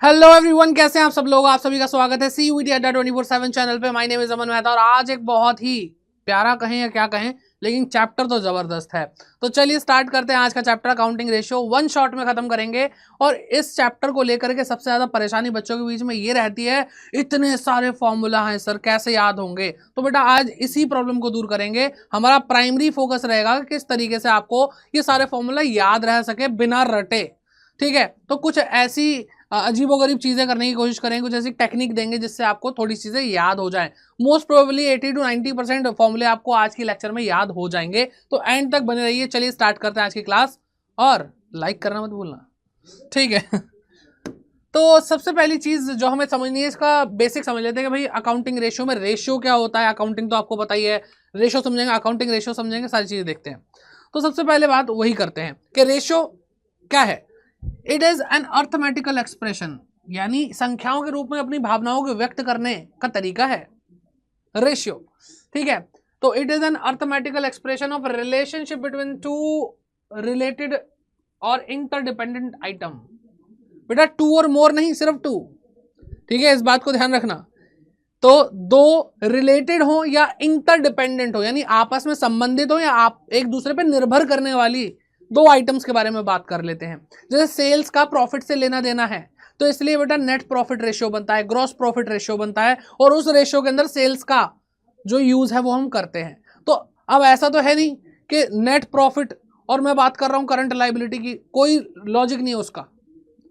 Hello everyone, कैसे हैं आप सब लोग। आप सभी का स्वागत है CUET अड्डा 24/7 चैनल पे। माय नेम इज अमन मेहता और आज एक बहुत ही प्यारा कहें या क्या कहें, लेकिन चैप्टर तो जबरदस्त है। तो चलिए स्टार्ट करते हैं आज का chapter accounting ratio. One shot में खत्म करेंगे। और इस चैप्टर को लेकर के सबसे ज्यादा परेशानी बच्चों के बीच में ये रहती है, इतने सारे फॉर्मूला हैं सर, कैसे याद होंगे। तो बेटा आज इसी प्रॉब्लम को दूर करेंगे। हमारा प्राइमरी फोकस रहेगा कि किस तरीके से आपको ये सारे फॉर्मूला याद रह सके बिना रटे। ठीक है, तो कुछ ऐसी अजीबोगरीब चीजें करने की कोशिश करेंगे, कुछ ऐसी टेक्निक देंगे जिससे आपको थोड़ी चीजें याद हो जाएं। मोस्ट प्रोबेबली 80 to 90% फॉर्मूले आपको आज की लेक्चर में याद हो जाएंगे। तो एंड तक बने रहिए। चलिए स्टार्ट करते हैं आज की क्लास, और लाइक करना मत भूलना, ठीक है। तो सबसे पहली चीज जो हमें समझनी है, इसका बेसिक समझ लेते हैं कि भाई अकाउंटिंग रेशियो में रेशियो क्या होता है। अकाउंटिंग तो आपको पता ही है, रेशियो समझेंगे, अकाउंटिंग रेशियो समझेंगे, सारी चीजें देखते हैं। तो सबसे पहले बात वही करते हैं कि रेशियो क्या है। It is an arithmetical expression, यानी संख्याओं के रूप में अपनी भावनाओं को व्यक्त करने का तरीका है रेशियो। ठीक है, तो it is an arithmetical expression of relationship between two related और इंटरडिपेंडेंट आइटम। बेटा टू और मोर नहीं, सिर्फ टू। ठीक है, इस बात को ध्यान रखना। तो दो रिलेटेड हो या इंटरडिपेंडेंट हो, यानी आपस में संबंधित हो या आप एक दूसरे पर निर्भर करने वाली दो आइटम्स के बारे में बात कर लेते हैं। जैसे सेल्स का प्रॉफिट से लेना देना है, तो इसलिए बेटा नेट प्रॉफिट रेशियो बनता है, ग्रॉस प्रॉफिट रेशियो बनता है, और उस रेशियो के अंदर सेल्स का जो यूज है वो हम करते हैं। तो अब ऐसा तो है नहीं कि नेट प्रॉफिट और मैं बात कर रहा हूं करंट लायबिलिटी की, कोई लॉजिक नहीं है उसका।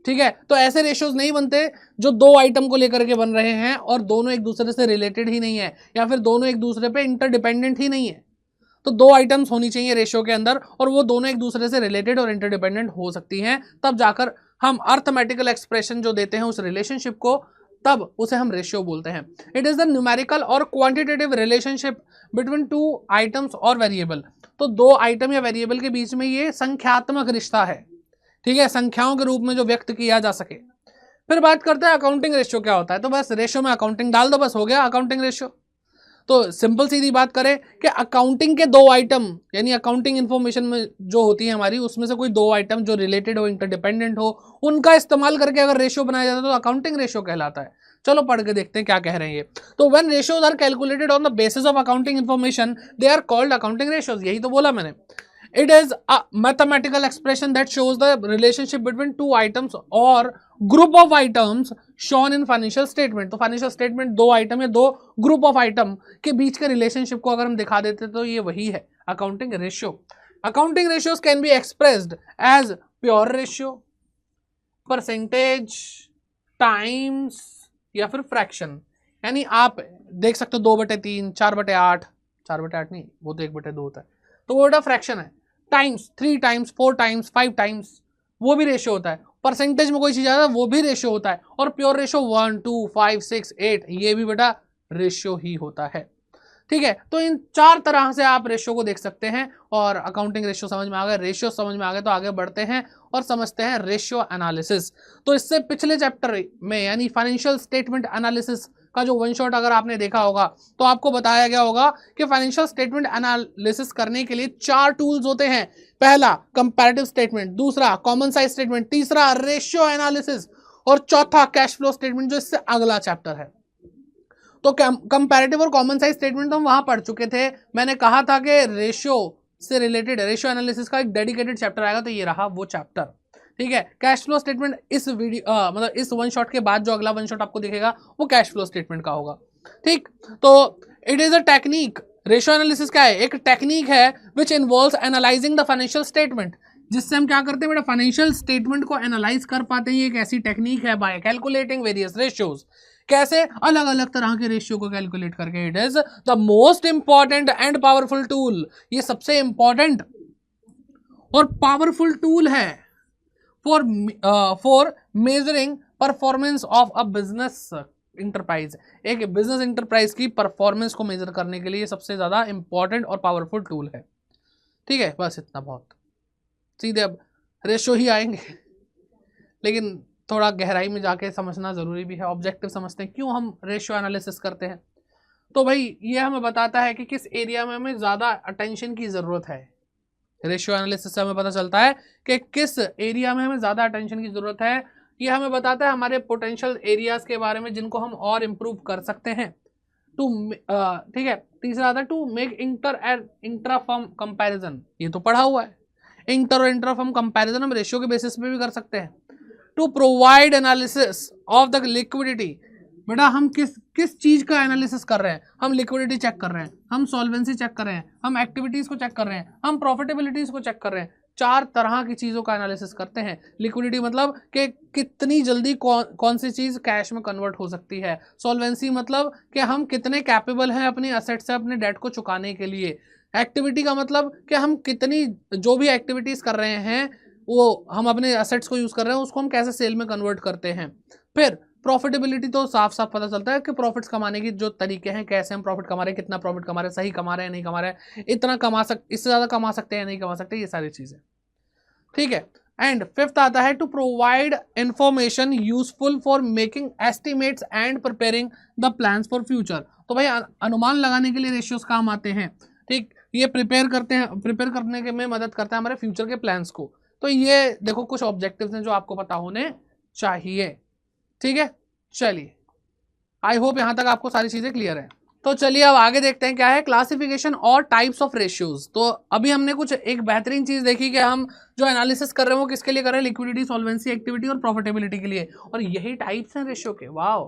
ठीक है, तो ऐसे रेशियोज नहीं बनते जो दो आइटम को लेकर के बन रहे हैं और दोनों एक दूसरे से रिलेटेड ही नहीं है, या फिर दोनों एक दूसरे पे इंटरडिपेंडेंट ही नहीं है। तो दो आइटम्स होनी चाहिए रेशियो के अंदर, और वो दोनों एक दूसरे से रिलेटेड और इंटरडिपेंडेंट हो सकती हैं, तब जाकर हम अर्थमेटिकल एक्सप्रेशन जो देते हैं उस रिलेशनशिप को, तब उसे हम रेशियो बोलते हैं। इट इज द न्यूमेरिकल और quantitative relationship between two items और वेरिएबल। तो दो आइटम या वेरिएबल के बीच में ये संख्यात्मक रिश्ता है। ठीक है, संख्याओं के रूप में जो व्यक्त किया जा सके। फिर बात करते हैं अकाउंटिंग रेशियो क्या होता है। तो बस रेशियो में अकाउंटिंग डाल दो, बस हो गया अकाउंटिंग रेशियो। तो सिंपल सीधी बात करें कि अकाउंटिंग के दो आइटम, यानी अकाउंटिंग इंफॉर्मेशन में जो होती है हमारी, उसमें से कोई दो आइटम जो रिलेटेड हो, इंटरडिपेंडेंट हो, उनका इस्तेमाल करके अगर रेशियो बनाया जाता है तो अकाउंटिंग रेशियो कहलाता है। चलो पढ़ के देखते हैं क्या कह रहे हैं ये। तो when ratios are calculated on the basis of accounting information they are called accounting ratios. यही तो बोला मैंने। It is a mathematical expression that shows the relationship between two items or group of items shown in financial statement। तो financial statement दो item या दो group of item के बीच के रिलेशनशिप को अगर हम दिखा देते तो ये वही है accounting ratio. Accounting ratios can be expressed as pure ratio, percentage, times, या फिर फ्रैक्शन। यानी आप देख सकते हो 2/3, 4/8, 4/8 नहीं, वो तो 1/2 होता है, तो वो बेटा फ्रैक्शन है। टाइम्स 3 टाइम्स, 4 टाइम्स, 5 टाइम्स, वो भी रेशियो होता है। परसेंटेज में कोई चीज आता है वो भी रेशियो होता है। और प्योर रेशियो 1, 2, 5, 6, 8, ये भी बेटा रेशियो ही होता है। ठीक है, तो इन चार तरह से आप रेशियो को देख सकते हैं। और अकाउंटिंग रेशियो समझ में आ गए, रेशियो समझ में आ गए, तो आगे बढ़ते हैं और समझते हैं रेशियो एनालिसिस। तो इससे पिछले चैप्टर में यानी फाइनेंशियल स्टेटमेंट एनालिसिस का जो वन शॉट अगर आपने देखा होगा तो आपको बताया गया होगा कि फाइनेंशियल स्टेटमेंट एनालिसिस करने के लिए 4 टूल्स होते हैं। पहला कंपैरेटिव स्टेटमेंट, दूसरा कॉमन साइज स्टेटमेंट, तीसरा रेशियो एनालिसिस, और चौथा कैश फ्लो स्टेटमेंट जो इससे अगला चैप्टर है। तो कंपैरेटिव और कॉमन साइज स्टेटमेंट तो हम वहां पढ़ चुके थे। मैंने कहा था कि रेशियो से रिलेटेड रेशियो एनालिसिस का एक डेडिकेटेड चैप्टर आएगा, तो ये रहा वो चैप्टर। ठीक है, कैश फ्लो स्टेटमेंट इस वीडियो मतलब इस वन शॉट के बाद जो अगला वन शॉट आपको दिखेगा वो कैश फ्लो स्टेटमेंट का होगा। ठीक, तो it is a technique. Ratio analysis क्या है? एक टेक्निक है which involves analysing the financial statement, जिससे हम क्या करते हैं बेटा, फाइनेंशियल स्टेटमेंट को एनालाइज कर पाते हैं। एक ऐसी टेक्निक है बाय कैलकुलेटिंग वेरियस रेशियोज। कैसे? अलग अलग तरह के रेशियो को कैलकुलेट करके। It is the most important and powerful tool. ये सबसे इंपॉर्टेंट और पावरफुल टूल है for measuring performance of a business enterprise. एक बिजनेस इंटरप्राइज की परफॉर्मेंस को मेजर करने के लिए सबसे ज्यादा इंपॉर्टेंट और पावरफुल टूल है। ठीक है, बस इतना बहुत। सीधे अब रेशियो ही आएंगे, लेकिन थोड़ा गहराई में जाके समझना जरूरी भी है। ऑब्जेक्टिव समझते हैं क्यों हम रेशियो एनालिसिस करते हैं। तो भाई ये हमें बताता है कि किस एरिया में हमें ज्यादा अटेंशन की जरूरत है। रेशियो एनालिसिस से हमें पता चलता है कि किस एरिया में हमें ज्यादा अटेंशन की जरूरत है, ये हमें बताता है हमारे पोटेंशियल एरियाज के बारे में जिनको हम और इम्प्रूव कर सकते हैं। ठीक है, तीसरा आता है to make inter and intra firm comparison, ये तो पढ़ा हुआ है। इंटर और इंट्रा फर्म कंपैरिजन हम रेशियो के बेसिस पे भी कर सकते हैं। To provide analysis of the liquidity, बेटा हम किस चीज का एनालिसिस कर रहे हैं, हम लिक्विडिटी चेक कर रहे हैं, हम सॉल्वेंसी चेक कर रहे हैं, हम एक्टिविटीज को चेक कर रहे हैं, हम प्रॉफिटेबिलिटीज को चेक कर रहे हैं। 4 तरह की चीजों का एनालिसिस करते हैं। लिक्विडिटी मतलब कि कितनी जल्दी कौन सी चीज कैश में कन्वर्ट हो सकती है। सॉल्वेंसी मतलब कि हम कितने कैपेबल हैं अपनी असेट से अपने डेट को चुकाने के लिए। एक्टिविटी का मतलब कि हम कितनी जो भी एक्टिविटीज कर रहे हैं वो हम अपने असेट्स को यूज कर रहे हैं उसको हम कैसे सेल में कन्वर्ट करते हैं। फिर प्रॉफिटेबिलिटी तो साफ साफ पता चलता है कि प्रॉफिट्स कमाने की जो तरीके हैं, कैसे हम प्रॉफिट कमा रहे हैं, कितना प्रॉफिट कमा रहे हैं, सही कमा रहे हैं नहीं कमा रहे हैं, इतना इससे ज़्यादा कमा सकते हैं नहीं कमा सकते, ये सारी चीज़ें। ठीक है, एंड फिफ्थ आता है to provide information useful for making estimates and preparing the plans for future. तो भाई अनुमान लगाने के लिए रेशियोज काम आते हैं। ठीक, ये प्रिपेयर करने के में मदद करता है हमारे फ्यूचर के प्लान्स को। तो ये देखो कुछ ऑब्जेक्टिव्स हैं जो आपको पता होने चाहिए। ठीक है, चलिए आई होप यहां तक आपको सारी चीजें क्लियर है। तो चलिए अब आगे देखते हैं क्या है क्लासिफिकेशन और टाइप्स ऑफ रेशियोज। तो अभी हमने कुछ एक बेहतरीन चीज देखी कि हम जो एनालिसिस कर रहे हैं वो किसके लिए कर रहे हैं, लिक्विडिटी, सॉल्वेंसी, एक्टिविटी और प्रॉफिटेबिलिटी के लिए, और यही टाइप्स हैं रेशियो के। वाह,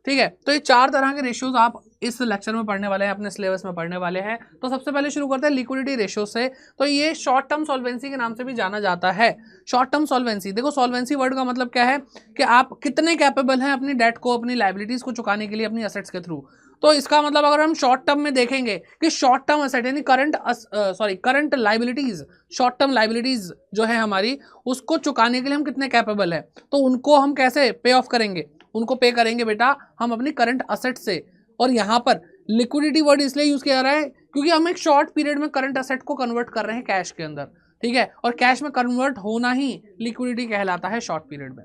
ठीक है। तो ये 4 तरह के रेशियोज आप इस लेक्चर में पढ़ने वाले हैं, अपने सिलेबस में पढ़ने वाले हैं। तो सबसे पहले शुरू करते हैं लिक्विडिटी रेशियो से। तो ये शॉर्ट टर्म सॉल्वेंसी के नाम से भी जाना जाता है। शॉर्ट टर्म सॉल्वेंसी, देखो सॉल्वेंसी वर्ड का मतलब क्या है कि आप कितने कैपेबल हैं अपनी डेट को, अपनी लाइबिलिटीज को चुकाने के लिए अपनी असेट्स के थ्रू। तो इसका मतलब अगर हम शॉर्ट टर्म में देखेंगे कि शॉर्ट टर्म असेट यानी current liabilities, short term liabilities जो है हमारी, उसको चुकाने के लिए हम कितने कैपेबल हैं, तो उनको हम कैसे पे ऑफ करेंगे, उनको पे करेंगे बेटा हम अपनी करंट असेट से। और यहाँ पर लिक्विडिटी वर्ड इसलिए यूज किया जा रहा है क्योंकि हम एक शॉर्ट पीरियड में करंट असेट को कन्वर्ट कर रहे हैं कैश के अंदर। ठीक है, और कैश में कन्वर्ट होना ही लिक्विडिटी कहलाता है शॉर्ट पीरियड में।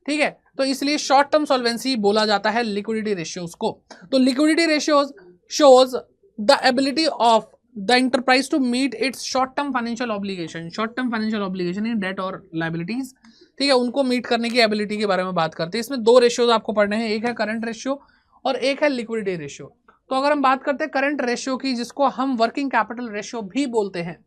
ठीक है, तो इसलिए शॉर्ट टर्म सॉल्वेंसी बोला जाता है लिक्विडिटी रेशियोज को। तो liquidity ratios shows the ability of the enterprise to meet its short term financial obligation. Short term financial obligation in debt और लाइबिलिटीज, ठीक है, उनको मीट करने की एबिलिटी के बारे में बात करते हैं। इसमें 2 रेशियोज आपको पढ़ने हैं, एक है करंट रेशियो और एक है लिक्विडिटी रेशियो। तो अगर हम बात करते हैं करंट रेशियो की, जिसको हम वर्किंग कैपिटल रेशियो भी बोलते हैं,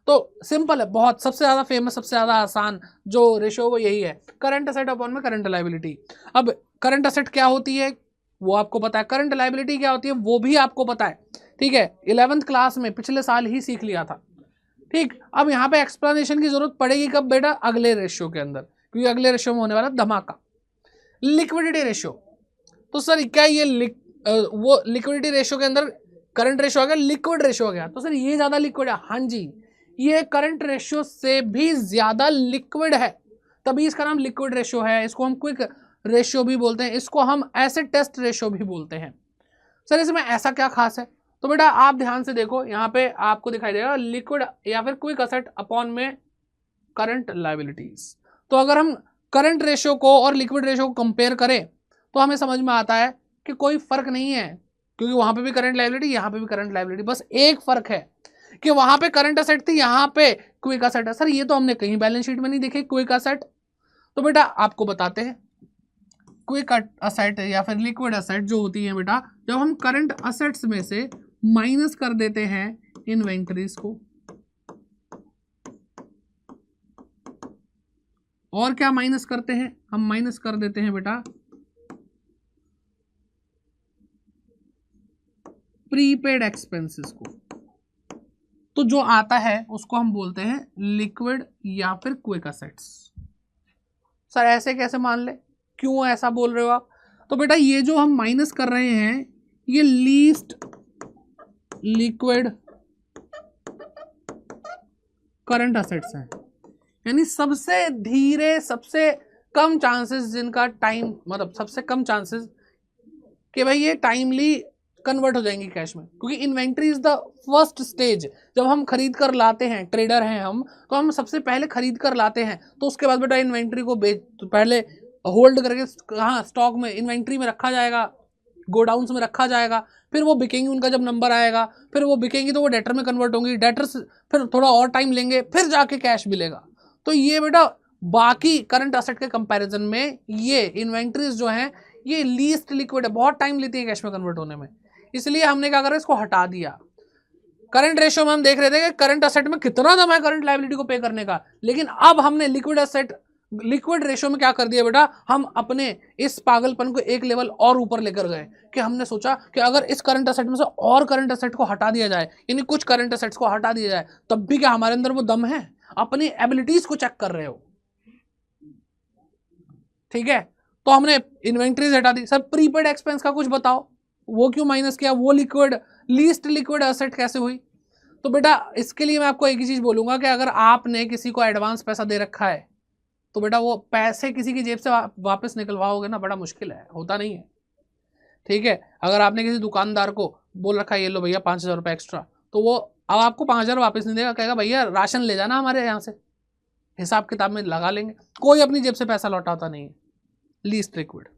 तो सिंपल है बहुत, सबसे ज्यादा फेमस, सबसे ज्यादा आसान जो रेशियो वो यही है, करंट असेट अपॉन में करंट लाइबिलिटी। अब करंट असेट क्या होती है वो आपको पता है, करंट लाइबिलिटी क्या होती है वो भी आपको पता है। ठीक है, 11th क्लास में पिछले साल ही सीख लिया था। ठीक, अब यहाँ पे एक्सप्लेनेशन की जरूरत पड़ेगी कब बेटा, अगले रेशियो के अंदर, क्योंकि अगले रेशियो में होने वाला धमाका। लिक्विडिटी रेशियो, तो सर क्या ये वो लिक्विडिटी रेशियो के अंदर करंट रेशियो आ गया, लिक्विड रेशियो आ गया, तो सर ये ज्यादा लिक्विड है? हाँ जी, ये करंट रेशियो से भी ज्यादा लिक्विड है, तभी इसका नाम लिक्विड रेशियो है। इसको हम क्विक रेशियो भी बोलते हैं, इसको हम एसिड टेस्ट रेशियो भी बोलते हैं। सर इसमें ऐसा क्या खास है? तो बेटा आप ध्यान से देखो, यहाँ पे आपको दिखाई देगा लिक्विड या फिर क्विक असेट अपॉन में करंट लाइबिलिटीज। तो अगर हम करंट रेशियो को और लिक्विड रेशियो को कंपेयर करें तो हमें समझ में आता है कि कोई फर्क नहीं है, क्योंकि वहां पे भी करंट लाइबिलिटी, यहाँ पे भी करंट लाइबिलिटी, बस एक फर्क है कि वहां पे करंट असेट थी, यहाँ पे क्विक असेट है। सर ये तो हमने कहीं बैलेंस शीट में नहीं देखे क्विक असेट। तो बेटा आपको बताते हैं, क्विक असेट या फिर लिक्विड असेट जो होती है बेटा, जब हम करंट असेट्स में से माइनस कर देते हैं इन्वेंटरीज को, और क्या माइनस करते हैं हम, माइनस कर देते हैं बेटा प्रीपेड एक्सपेंसेस को, तो जो आता है उसको हम बोलते हैं लिक्विड या फिर क्विक असेट्स। सर ऐसे कैसे मान ले, क्यों ऐसा बोल रहे हो आप? तो बेटा ये जो हम माइनस कर रहे हैं ये लीस्ट लिक्विड करंट असेट्स हैं, यानी सबसे धीरे, सबसे कम चांसेस जिनका टाइम, मतलब सबसे कम चांसेस कि भाई ये टाइमली कन्वर्ट हो जाएंगी कैश में, क्योंकि inventory is the first stage. जब हम खरीद कर लाते हैं, ट्रेडर हैं हम, तो हम सबसे पहले खरीद कर लाते हैं, तो उसके बाद बेटा इन्वेंट्री को तो पहले होल्ड करके कहाँ स्टॉक में, इन्वेंट्री में रखा जाएगा, गोडाउन्स में रखा जाएगा, फिर वो बिकेंगी, उनका जब नंबर आएगा फिर वो बिकेंगी तो वो डेटर में कन्वर्ट होंगी, डेटर्स फिर थोड़ा और टाइम लेंगे, फिर जाके कैश मिलेगा। तो ये बेटा बाकी करंट असेट के कंपैरिजन में ये इन्वेंट्रीज जो हैं ये लीस्ट लिक्विड है, बहुत टाइम लेती है कैश में कन्वर्ट होने में, इसलिए हमने क्या करा, इसको हटा दिया। करंट रेशियो में हम देख रहे थे कि करंट असेट में कितना दम है करंट लायबिलिटी को पे करने का, लेकिन अब हमने लिक्विड रेशियो में क्या कर दिया बेटा, हम अपने इस पागलपन को एक लेवल और ऊपर लेकर गए कि हमने सोचा कि अगर इस करंट असेट में से और करंट असेट को हटा दिया जाए, यानी कुछ करंट असेट्स को हटा दिया जाए, तब भी क्या हमारे अंदर वो दम है, अपनी एबिलिटीज को चेक कर रहे हो। ठीक है, तो हमने इन्वेंट्रीज हटा दी। सर प्रीपेड एक्सपेंस का कुछ बताओ, वो क्यों माइनस किया, वो लीस्ट लिक्विड एसेट कैसे हुई? तो बेटा इसके लिए मैं आपको एक ही चीज बोलूंगा कि अगर आपने किसी को एडवांस पैसा दे रखा है तो बेटा वो पैसे किसी की जेब से वापस निकलवाओगे ना, बड़ा मुश्किल है, होता नहीं है। ठीक है, अगर आपने किसी दुकानदार को बोल रखा है ये लो भैया 5,000 रुपये एक्स्ट्रा, तो वो अब आपको 5,000 वापस नहीं देगा, कहेगा भैया राशन ले जाना हमारे यहाँ से, हिसाब किताब में लगा लेंगे। कोई अपनी जेब से पैसा लौटाता नहीं है, लीस्ट लिक्विड।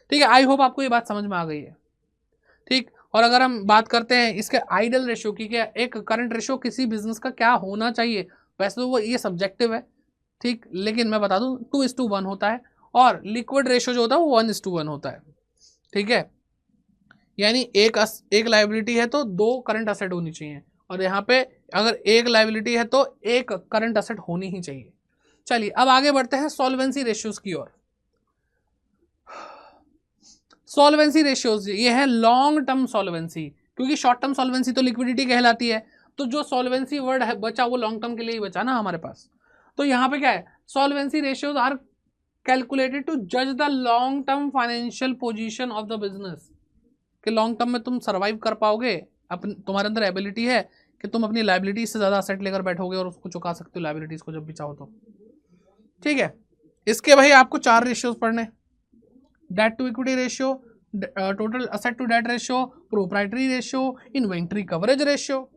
ठीक है, आई होप आपको ये बात समझ में आ गई है। ठीक, और अगर हम बात करते हैं इसके आइडल रेशियो की, क्या एक करंट रेशियो किसी बिजनेस का क्या होना चाहिए, वैसे तो वो ये सब्जेक्टिव है, ठीक, लेकिन मैं बता दूं 2:1 होता है, और लिक्विड रेशियो जो होता है वो 1:1 होता है। ठीक है, यानी एक लायबिलिटी है तो 2 करंट असेट होनी चाहिए, और यहाँ पे अगर एक लायबिलिटी है तो एक करंट असेट होनी ही चाहिए। चलिए अब आगे बढ़ते हैं सॉल्वेंसी रेशियोज की ओर। सॉल्वेंसी रेशियोज ये है लॉन्ग टर्म सॉल्वेंसी, क्योंकि शॉर्ट टर्म सॉल्वेंसी तो लिक्विडिटी कहलाती है, तो जो सॉल्वेंसी वर्ड है बचा वो लॉन्ग टर्म के लिए ही बचा ना हमारे पास। तो यहाँ पे क्या है, solvency ratios are calculated to जज the long term financial position of the business, कि लॉन्ग टर्म में तुम सर्वाइव कर पाओगे, तुम्हारे अंदर एबिलिटी है कि तुम अपनी लायबिलिटी से ज़्यादा असेट लेकर बैठोगे और उसको चुका सकते हो लायबिलिटीज को जब भी चाहो तो। ठीक है, इसके भाई आपको 4 रेशियोज पढ़ने, debt to equity ratio, total asset to debt ratio, proprietary ratio, inventory coverage ratio.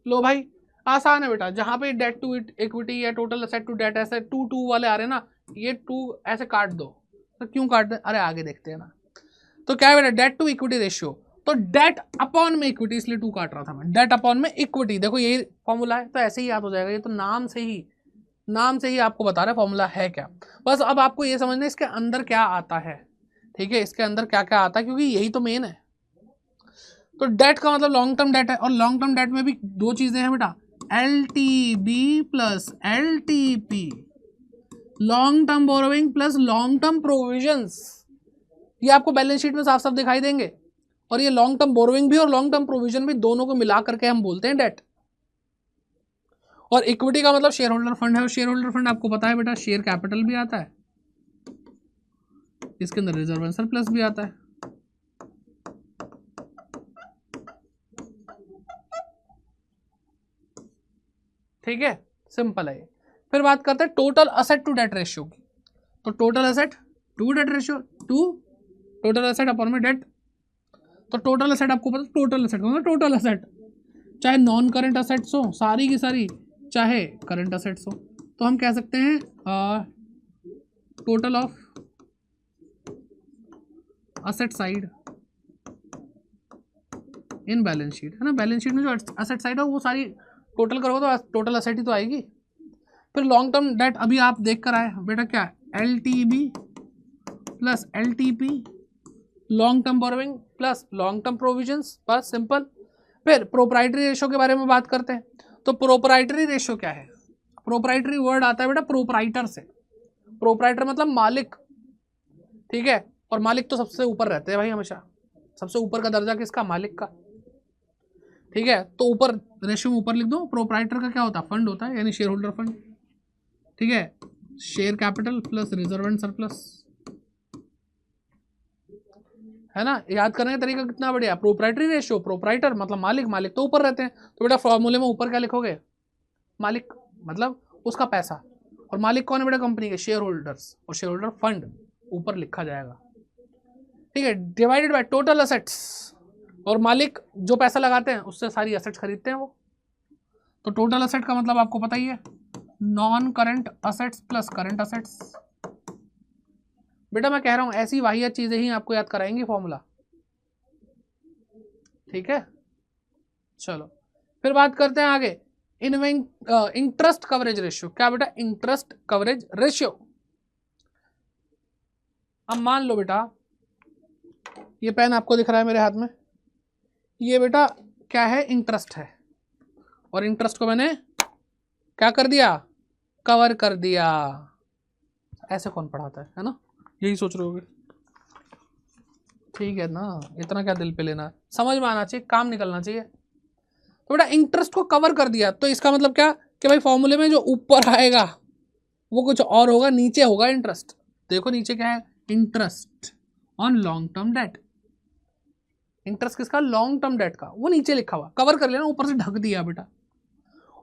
लो भाई आसान है बेटा, जहां पे डेट टू इक्विटी या टोटल असेट टू डेट ऐसे 2 वाले आ रहे हैं ना, ये 2 ऐसे काट दो। तो क्यों काट दे, अरे आगे देखते हैं ना। तो क्या है बेटा, डेट टू इक्विटी रेशियो, तो डेट अपॉन में इक्विटी, इसलिए 2 काट रहा था मैं, डेट अपॉन में इक्विटी, देखो यही फॉर्मूला है, तो ऐसे ही याद हो जाएगा, ये तो नाम से ही आपको बता रहा है फॉर्मूला है क्या। बस अब आपको ये समझना है इसके अंदर क्या आता है। ठीक है, इसके अंदर क्या क्या आता है, क्योंकि यही तो मेन है। तो डेट का मतलब लॉन्ग टर्म डेट है, और लॉन्ग टर्म डेट में भी 2 चीजें हैं बेटा, LTB plus LTP, long term borrowing plus long term provisions. ये आपको बैलेंस शीट में साफ साफ दिखाई देंगे, और ये लॉन्ग टर्म बोरोइंग भी और लॉन्ग टर्म प्रोविजन भी, दोनों को मिला करके हम बोलते हैं डेट। और इक्विटी का मतलब शेयर होल्डर फंड है, और शेयर होल्डर फंड आपको पता है बेटा शेयर कैपिटल भी आता है, इसके अंदर रिजर्व एंड सरप्लस भी आता है। ठीक है, सिंपल है। फिर बात करते हैं total asset to debt ratio की, तो total asset to debt ratio, to total asset upon में डेट। तो टोटल असेट आपको पता, टोटल असेट मतलब टोटल असेट, चाहे नॉन करंट असेट्स हो सारी की सारी, चाहे करंट असेट्स हो, तो हम कह सकते हैं total of asset side in balance sheet, है ना। बैलेंस शीट में जो असेट साइड है वो सारी टोटल करोगे तो टोटल असेट ही तो आएगी। फिर लॉन्ग टर्म डेट अभी आप देख कर आए बेटा, क्या है LTB plus LTP, long term borrowing plus long term provisions, बस सिंपल। फिर प्रोप्राइटरी रेशियो के बारे में बात करते हैं, तो प्रोप्राइटरी रेशियो क्या है, प्रोप्राइटरी वर्ड आता है बेटा प्रोप्राइटर से, प्रोप्राइटर मतलब मालिक। ठीक है, और मालिक तो सबसे ऊपर रहते हैं भाई, हमेशा सबसे ऊपर का दर्जा किसका, मालिक का। ठीक है, तो ऊपर रेशियो में ऊपर लिख दो, प्रोप्राइटर का क्या होता है, फंड होता है, यानी शेयर होल्डर फंड। ठीक है, share capital plus reserve and surplus, है ना। याद करने का तरीका कितना बढ़िया, प्रोप्राइटरी रेशियो, प्रोप्राइटर मतलब मालिक, मालिक तो ऊपर रहते हैं, तो बेटा फॉर्मूले में ऊपर क्या लिखोगे, मालिक मतलब उसका पैसा, और मालिक कौन है बेटा, कंपनी के शेयर होल्डर्स, और शेयर होल्डर फंड ऊपर लिखा जाएगा। ठीक है, डिवाइडेड बाय टोटल असेट्स, और मालिक जो पैसा लगाते हैं उससे सारी असेट्स खरीदते हैं वो। तो टोटल असेट का मतलब आपको पता ही है, non current assets plus current assets. बेटा मैं कह रहा हूं ऐसी वाहियात चीजें ही आपको याद कराएंगी फॉर्मूला। ठीक है, चलो फिर बात करते हैं आगे, इंटरेस्ट कवरेज रेशियो। क्या बेटा? Interest coverage ratio. अब मान लो बेटा, ये पेन आपको दिख रहा है मेरे हाथ में, ये बेटा क्या है? इंटरेस्ट है, और इंटरेस्ट को मैंने क्या कर दिया? कवर कर दिया। ऐसे कौन पढ़ाता है ना? यही सोच रहे होगे। ठीक है ना, इतना क्या दिल पे लेना, समझ में आना चाहिए, काम निकलना चाहिए। तो बेटा इंटरेस्ट को कवर कर दिया, तो इसका मतलब क्या कि भाई फॉर्मूले में जो ऊपर आएगा वो कुछ और होगा, नीचे होगा इंटरेस्ट। देखो नीचे क्या है? Interest on long term debt. Interest किसका? लॉन्ग टर्म डेट का, वो नीचे लिखा हुआ, कवर कर लेना, ऊपर से ढक दिया बेटा।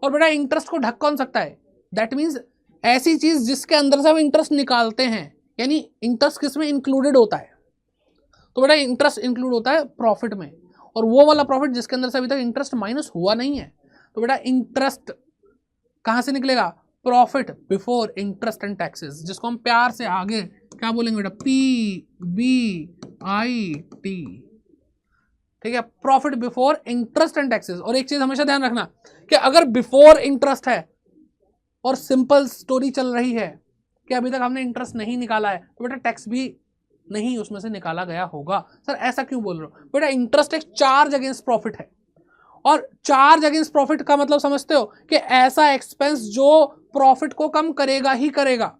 और बेटा इंटरेस्ट को ढक कौन सकता है? दैट मीन्स ऐसी चीज जिसके अंदर से हम इंटरेस्ट निकालते हैं, यानी इंटरेस्ट किसमें इंक्लूडेड होता है? तो बेटा इंटरेस्ट इंक्लूड होता है प्रॉफिट में, और वो वाला प्रॉफिट जिसके अंदर से अभी तक इंटरेस्ट माइनस हुआ नहीं है। तो बेटा इंटरेस्ट कहां से निकलेगा? Profit before interest and taxes, जिसको हम प्यार से आगे क्या बोलेंगे बेटा? PBIT। ठीक है, profit before interest and taxes. और एक चीज हमेशा ध्यान रखना कि अगर बिफोर इंटरेस्ट है और सिंपल स्टोरी चल रही है कि अभी तक हमने इंटरेस्ट नहीं निकाला है, तो बेटा टैक्स भी नहीं उसमें से निकाला गया होगा। सर ऐसा क्यों बोल रहे हो? बेटा इंटरेस्ट एक चार्ज अगेंस्ट प्रॉफिट है, और चार्ज अगेंस्ट प्रॉफिट का मतलब समझते हो कि ऐसा एक्सपेंस जो प्रॉफिट को कम करेगा ही करेगा,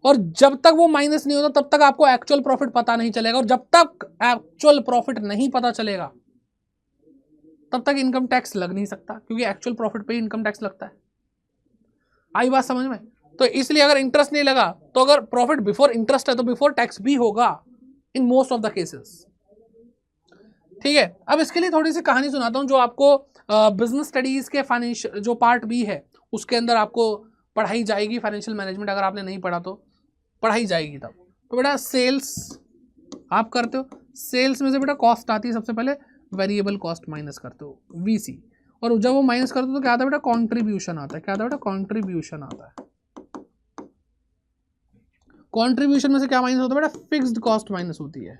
और जब तक वो माइनस नहीं होता तब तक आपको एक्चुअल प्रॉफिट पता नहीं चलेगा, और जब तक एक्चुअल प्रॉफिट नहीं पता चलेगा तब तक इनकम टैक्स लग नहीं सकता, क्योंकि एक्चुअल प्रॉफिट पे इनकम टैक्स लगता है। आई बात समझ में? तो इसलिए अगर इंटरेस्ट नहीं लगा, तो अगर प्रॉफिट बिफोर इंटरेस्ट है तो बिफोर टैक्स भी होगा in most of the cases. ठीक है, अब इसके लिए थोड़ी सी कहानी सुनाता हूं, जो आपको बिजनेस स्टडीज के फाइनेंशियल जो पार्ट बी है उसके अंदर आपको पढ़ाई जाएगी। फाइनेंशियल मैनेजमेंट अगर आपने नहीं पढ़ा तो पढ़ाई जाएगी तब। तो बेटा सेल्स आप करते हो, सेल्स में से बेटा कॉस्ट आती है सबसे पहले, वेरिएबल कॉस्ट माइनस करते हो VC, और जब वो माइनस करते हो तो क्या आता है बेटा? कॉन्ट्रीब्यूशन आता है। क्या आता है बेटा? कॉन्ट्रीब्यूशन आता है। कॉन्ट्रीब्यूशन में से क्या माइनस होता है बेटा? फिक्स्ड कॉस्ट माइनस होती है।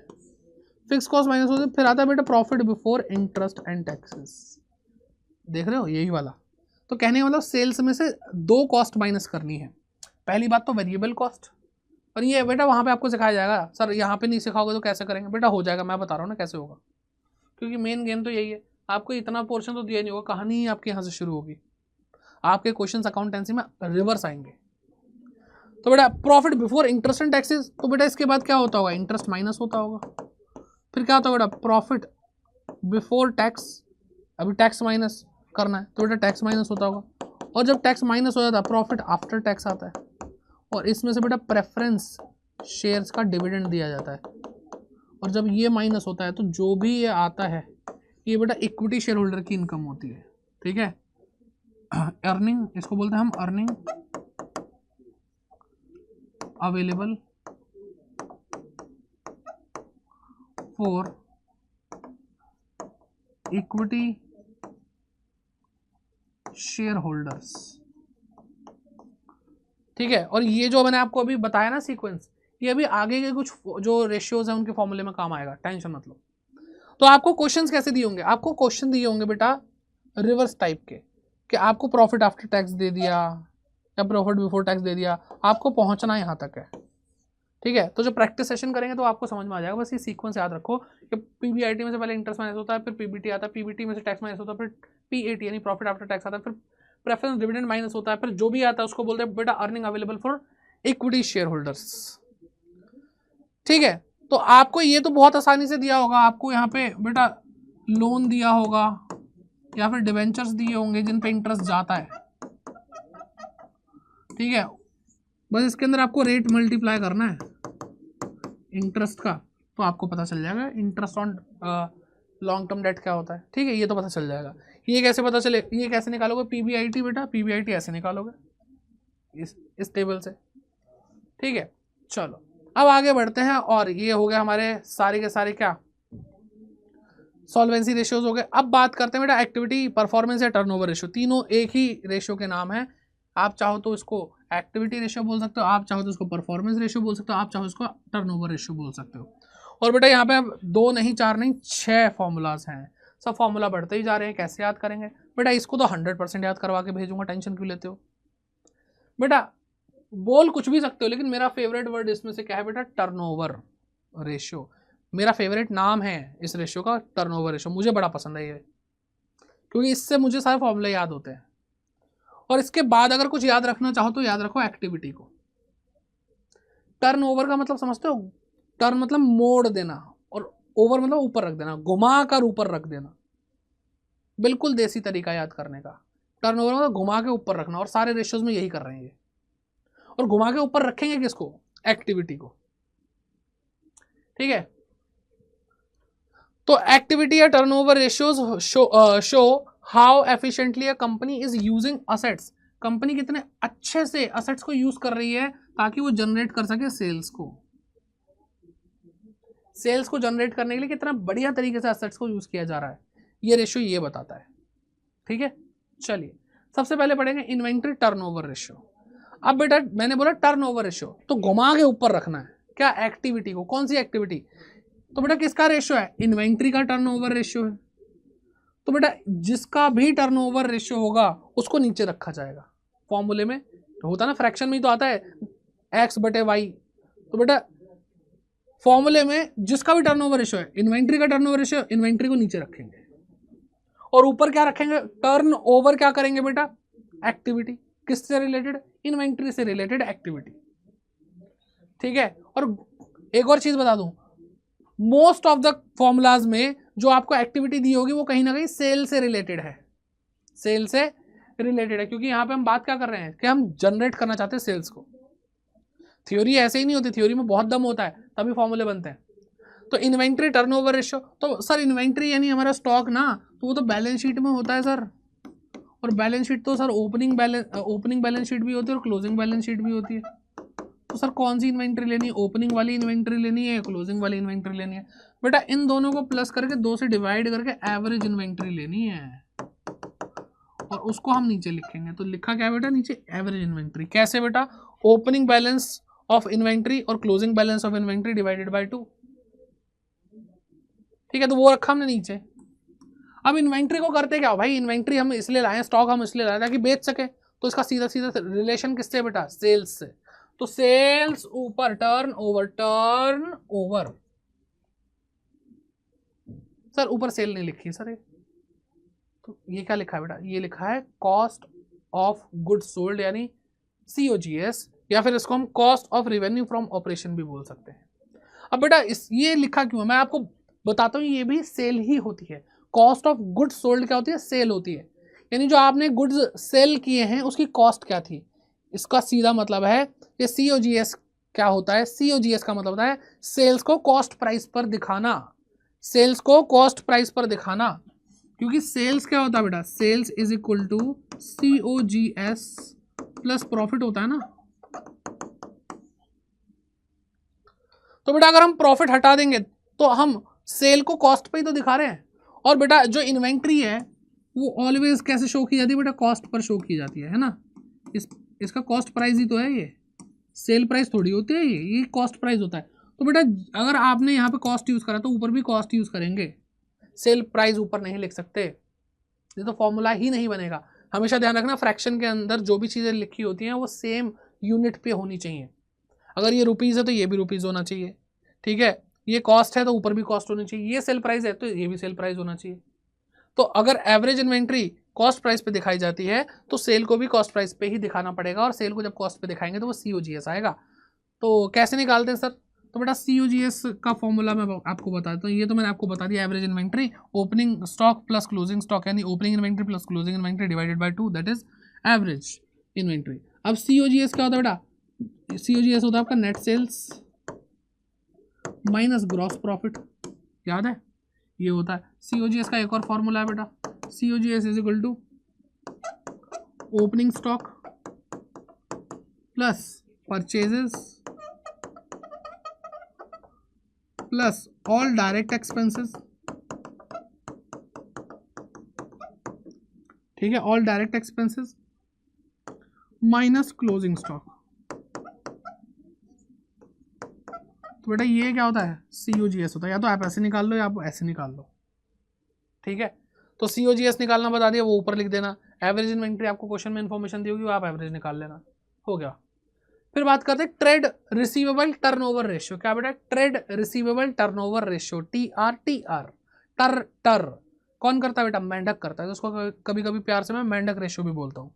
फिक्स कॉस्ट माइनस होती है, फिर आता है बेटा profit before interest and taxes. देख रहे हो यही वाला? तो कहने का मतलब सेल्स में से दो कॉस्ट माइनस करनी है। पहली बात तो वेरिएबल कॉस्ट, और ये बेटा वहां पे आपको सिखाया जाएगा। सर यहाँ पे नहीं सिखाओगे तो कैसे करेंगे? बेटा हो जाएगा, मैं बता रहा हूँ ना कैसे होगा, क्योंकि मेन गेम तो यही है। आपको इतना पोर्शन तो दिया नहीं होगा, कहानी ही आपके यहाँ से शुरू होगी, आपके क्वेश्चन अकाउंटेंसी में रिवर्स आएंगे। तो बेटा profit before interest and taxes, तो बेटा इसके बाद क्या होता होगा? इंटरेस्ट माइनस होता होगा। फिर क्या होता होगा बेटा? प्रॉफिट बिफोर टैक्स, अभी टैक्स माइनस करना है तो बेटा टैक्स माइनस होता होगा, और जब टैक्स माइनस हो जाता है प्रॉफिट आफ्टर टैक्स आता है, और इसमें से बेटा प्रेफरेंस शेयर्स का डिविडेंड दिया जाता है, और जब ये माइनस होता है तो जो भी ये आता है ये बेटा इक्विटी शेयर होल्डर की इनकम होती है। ठीक है, अर्निंग इसको बोलते हैं हम, earning available for equity share holders. ठीक है, और ये जो मैंने आपको अभी बताया ना सीक्वेंस, ये अभी आगे के कुछ जो रेशियोज हैं उनके फॉर्मूले में काम आएगा, टेंशन मत लो। तो आपको क्वेश्चंस कैसे दिए होंगे? आपको क्वेश्चन दिए होंगे बेटा रिवर्स टाइप के, कि आपको प्रॉफिट आफ्टर टैक्स दे दिया या प्रॉफिट बिफोर टैक्स दे दिया, आपको पहुंचना यहाँ तक है। ठीक है, तो जो प्रैक्टिस सेशन करेंगे तो आपको समझ में आ जाएगा। बस ये सीक्वेंस याद रखो कि PBIT में से पहले इंटरेस्ट माइनस होता है, फिर PBT आता है, PBT में से टैक्स माइनस होता है, फिर PAT यानी प्रॉफिट आफ्टर टैक्स आता है, फिर प्रेफरेंस डिविडेंड माइनस होता है, फिर जो भी आता है उसको बोलते हैं बेटा earning available for equity share holders. ठीक है, तो आपको ये तो बहुत आसानी से दिया होगा, आपको यहाँ पे बेटा लोन दिया होगा या फिर डिवेंचर्स दिए होंगे जिन पे इंटरेस्ट जाता है। ठीक है, बस इसके अंदर आपको रेट मल्टीप्लाई करना है इंटरेस्ट का, तो आपको पता चल जाएगा interest on long term debt क्या होता है। ठीक है, ये तो पता चल जाएगा। ये कैसे पता चले, ये कैसे निकालोगे? PBIT बेटा, PBIT ऐसे निकालोगे इस टेबल से। ठीक है, चलो अब आगे बढ़ते हैं, और ये हो गया हमारे सारे के सारे क्या सॉल्वेंसी रेशियोज हो गए। अब बात करते हैं बेटा एक्टिविटी, परफॉर्मेंस या टर्नओवर रेशियो। तीनों एक ही रेशियो के नाम है। आप चाहो तो इसको एक्टिविटी रेशियो बोल सकते हो, आप चाहो तो इसको परफॉर्मेंस रेशियो बोल सकते हो, आप चाहो इसको टर्नओवर रेशियो बोल सकते हो। और बेटा यहाँ पे अब 2 नहीं 4 नहीं 6 फॉर्मूलाज हैं। सब फॉर्मूला बढ़ते ही जा रहे हैं, कैसे याद करेंगे बेटा? इसको तो 100% याद करवा के भेजूंगा, टेंशन क्यों लेते हो बेटा? बोल कुछ भी सकते हो, लेकिन मेरा फेवरेट वर्ड इसमें से क्या है बेटा? Turnover ratio. मेरा फेवरेट नाम है इस रेशियो का, टर्नओवर रेशियो। मुझे बड़ा पसंद है ये, क्योंकि इससे मुझे सारे फॉर्मूले याद होते हैं। और इसके बाद अगर कुछ याद रखना चाहो तो याद रखो एक्टिविटी को। टर्नओवर का मतलब समझते हो? टर्न मतलब मोड़ देना, और ओवर मतलब ऊपर रख देना, घुमा कर ऊपर रख देना। बिल्कुल देसी तरीका याद करने का। टर्नओवर मतलब घुमा के ऊपर रखना, और सारे रेशियोज में यही कर रहे हैं ये। और घुमा के ऊपर रखेंगे किसको? एक्टिविटी को। ठीक है, तो एक्टिविटी या turnover ratios show how efficiently a company is using assets. Company कितने अच्छे से असेट्स को यूज कर रही है ताकि वो जनरेट कर सके सेल्स को। सेल्स को जनरेट करने के लिए कितना बढ़िया तरीके से असेट्स को यूज किया जा रहा है, ये रेशियो ये बताता है। ठीक है, चलिए सबसे पहले पढ़ेंगे इन्वेंट्री टर्नओवर रेशियो। अब बेटा मैंने बोला टर्नओवर रेशियो, तो घुमा के ऊपर रखना है क्या? एक्टिविटी को। कौन सी एक्टिविटी? तो बेटा किसका रेशियो है? इन्वेंट्री का टर्नओवर रेशियो है। तो बेटा जिसका भी टर्नओवर रेशियो होगा उसको नीचे रखा जाएगा। फॉर्मूले में तो होता है ना, फ्रैक्शन में ही तो आता है x/y। तो बेटा फॉर्मूले में जिसका भी टर्नओवर रेशियो है, इन्वेंट्री का टर्नओवर रेशियो, इन्वेंट्री को नीचे रखेंगे, और ऊपर क्या रखेंगे? टर्नओवर क्या करेंगे बेटा? एक्टिविटी। किससे रिलेटेड? इन्वेंट्री से रिलेटेड एक्टिविटी। ठीक है, और एक और चीज बता दूं, मोस्ट ऑफ द फॉर्मूलाज में जो आपको एक्टिविटी दी होगी वो कहीं ना कहीं सेल से रिलेटेड है। सेल से रिलेटेड है, क्योंकि यहां पे हम बात क्या कर रहे हैं कि हम जनरेट करना चाहते हैं सेल्स को। थ्योरी ऐसे ही नहीं होती, थ्योरी में बहुत दम होता है, तभी फॉर्मूले बनते हैं। तो इन्वेंट्री टर्नओवर रेशियो, तो सर इन्वेंट्री यानी हमारा स्टॉक ना, तो वो तो बैलेंस शीट में होता है सर। और बैलेंस शीट तो सर ओपनिंग बैलेंस शीट भी होती है और क्लोजिंग बैलेंस शीट भी होती है। तो सर कौन सी इन्वेंट्री लेनी है? ओपनिंग वाली इन्वेंट्री लेनी है, क्लोजिंग वाली इन्वेंट्री लेनी है? बेटा इन दोनों को प्लस करके 2 से डिवाइड करके एवरेज इन्वेंट्री लेनी है, और उसको हम नीचे लिखेंगे। तो लिखा क्या बेटा नीचे? Average inventory. कैसे बेटा? ओपनिंग बैलेंस ऑफ इन्वेंट्री और closing balance of inventory divided by 2। ठीक है, तो वो रखा हमने नीचे। अब इन्वेंट्री को करते क्या भाई? इन्वेंट्री हम इसलिए लाए, स्टॉक हम इसलिए लाए ताकि बेच सके। तो इसका सीधा सीधा रिलेशन किससे बेटा? सेल्स से। तो सेल्स ऊपर टर्न ओवर। सर ऊपर सेल नहीं लिखी सर ये, तो ये क्या लिखा है बेटा? ये लिखा है कॉस्ट ऑफ गुड्स सोल्ड, यानी COGS, या फिर इसको हम cost of revenue from operation भी बोल सकते हैं। अब बेटा ये लिखा क्यों है मैं आपको बताता हूँ। ये भी सेल ही होती है। कॉस्ट ऑफ गुड्स सोल्ड क्या होती है? सेल होती है। यानी जो आपने गुड्स सेल किए हैं उसकी कॉस्ट क्या थी, इसका सीधा मतलब है ये COGS क्या होता है? COGS का मतलब होता है सेल्स को कॉस्ट प्राइस पर दिखाना। सेल्स को कॉस्ट प्राइस पर दिखाना, क्योंकि सेल्स क्या होता है बेटा? Sales is equal to COGS plus profit होता है ना। तो बेटा अगर हम प्रॉफिट हटा देंगे तो हम सेल को कॉस्ट पे ही तो दिखा रहे हैं। और बेटा जो इन्वेंट्री है वो ऑलवेज कैसे शो की जाती है बेटा? कॉस्ट पर शो की जाती है ना। इसका कॉस्ट प्राइस ही तो है, ये सेल प्राइस थोड़ी होती है, ये कॉस्ट प्राइस होता है। तो बेटा अगर आपने यहाँ पे कॉस्ट यूज करा तो ऊपर भी कॉस्ट यूज करेंगे, सेल प्राइस ऊपर नहीं लिख सकते, ये तो फॉर्मूला ही नहीं बनेगा। हमेशा ध्यान रखना फ्रैक्शन के अंदर जो भी चीज़ें लिखी होती हैं वो सेम यूनिट पे होनी चाहिए। अगर ये रुपीज़ है तो ये भी रुपीज़ होना चाहिए। ठीक है, ये कॉस्ट है तो ऊपर भी कॉस्ट होनी चाहिए, ये सेल प्राइस है तो ये भी सेल प्राइस होना चाहिए। तो अगर एवरेज इन्वेंट्री कॉस्ट प्राइस पे दिखाई जाती है तो सेल को भी कॉस्ट प्राइस पे ही दिखाना पड़ेगा, और सेल को जब कॉस्ट पे दिखाएंगे तो वो COGS आएगा। तो कैसे निकालते हैं सर? तो बेटा COGS का फॉर्मूला मैं आपको बताता हूँ। ये तो मैंने आपको बता दिया, average inventory opening stock plus closing stock, यानी opening inventory plus closing inventory divided by 2, that is average inventory. अब COGS क्या होता है बेटा? COGS होता है आपका net sales minus gross profit, याद है? ये होता है COGS का एक और फॉर्मूला है बेटा, COGS is equal to opening stock plus purchases plus all direct expenses. ठीक है, all direct expenses minus closing stock. तो बेटा ये क्या होता है? COGS होता है। या तो आप ऐसे निकाल लो या आप ऐसे निकाल लो। ठीक है, तो COGS निकालना बता दिया, वो ऊपर लिख देना। एवरेज इन्वेंट्री आपको क्वेश्चन में इन्फॉर्मेशन दी होगी, वो आप एवरेज निकाल लेना, हो गया। फिर बात करते हैं ट्रेड रिसीवेबल टर्नओवर रेशियो। क्या बेटा? Trade receivable turnover ratio, TRTR। कौन करता है बेटा? मेंढक करता है, तो उसको कभी कभी प्यार से मैं मेंढक रेशियो भी बोलता हूँ,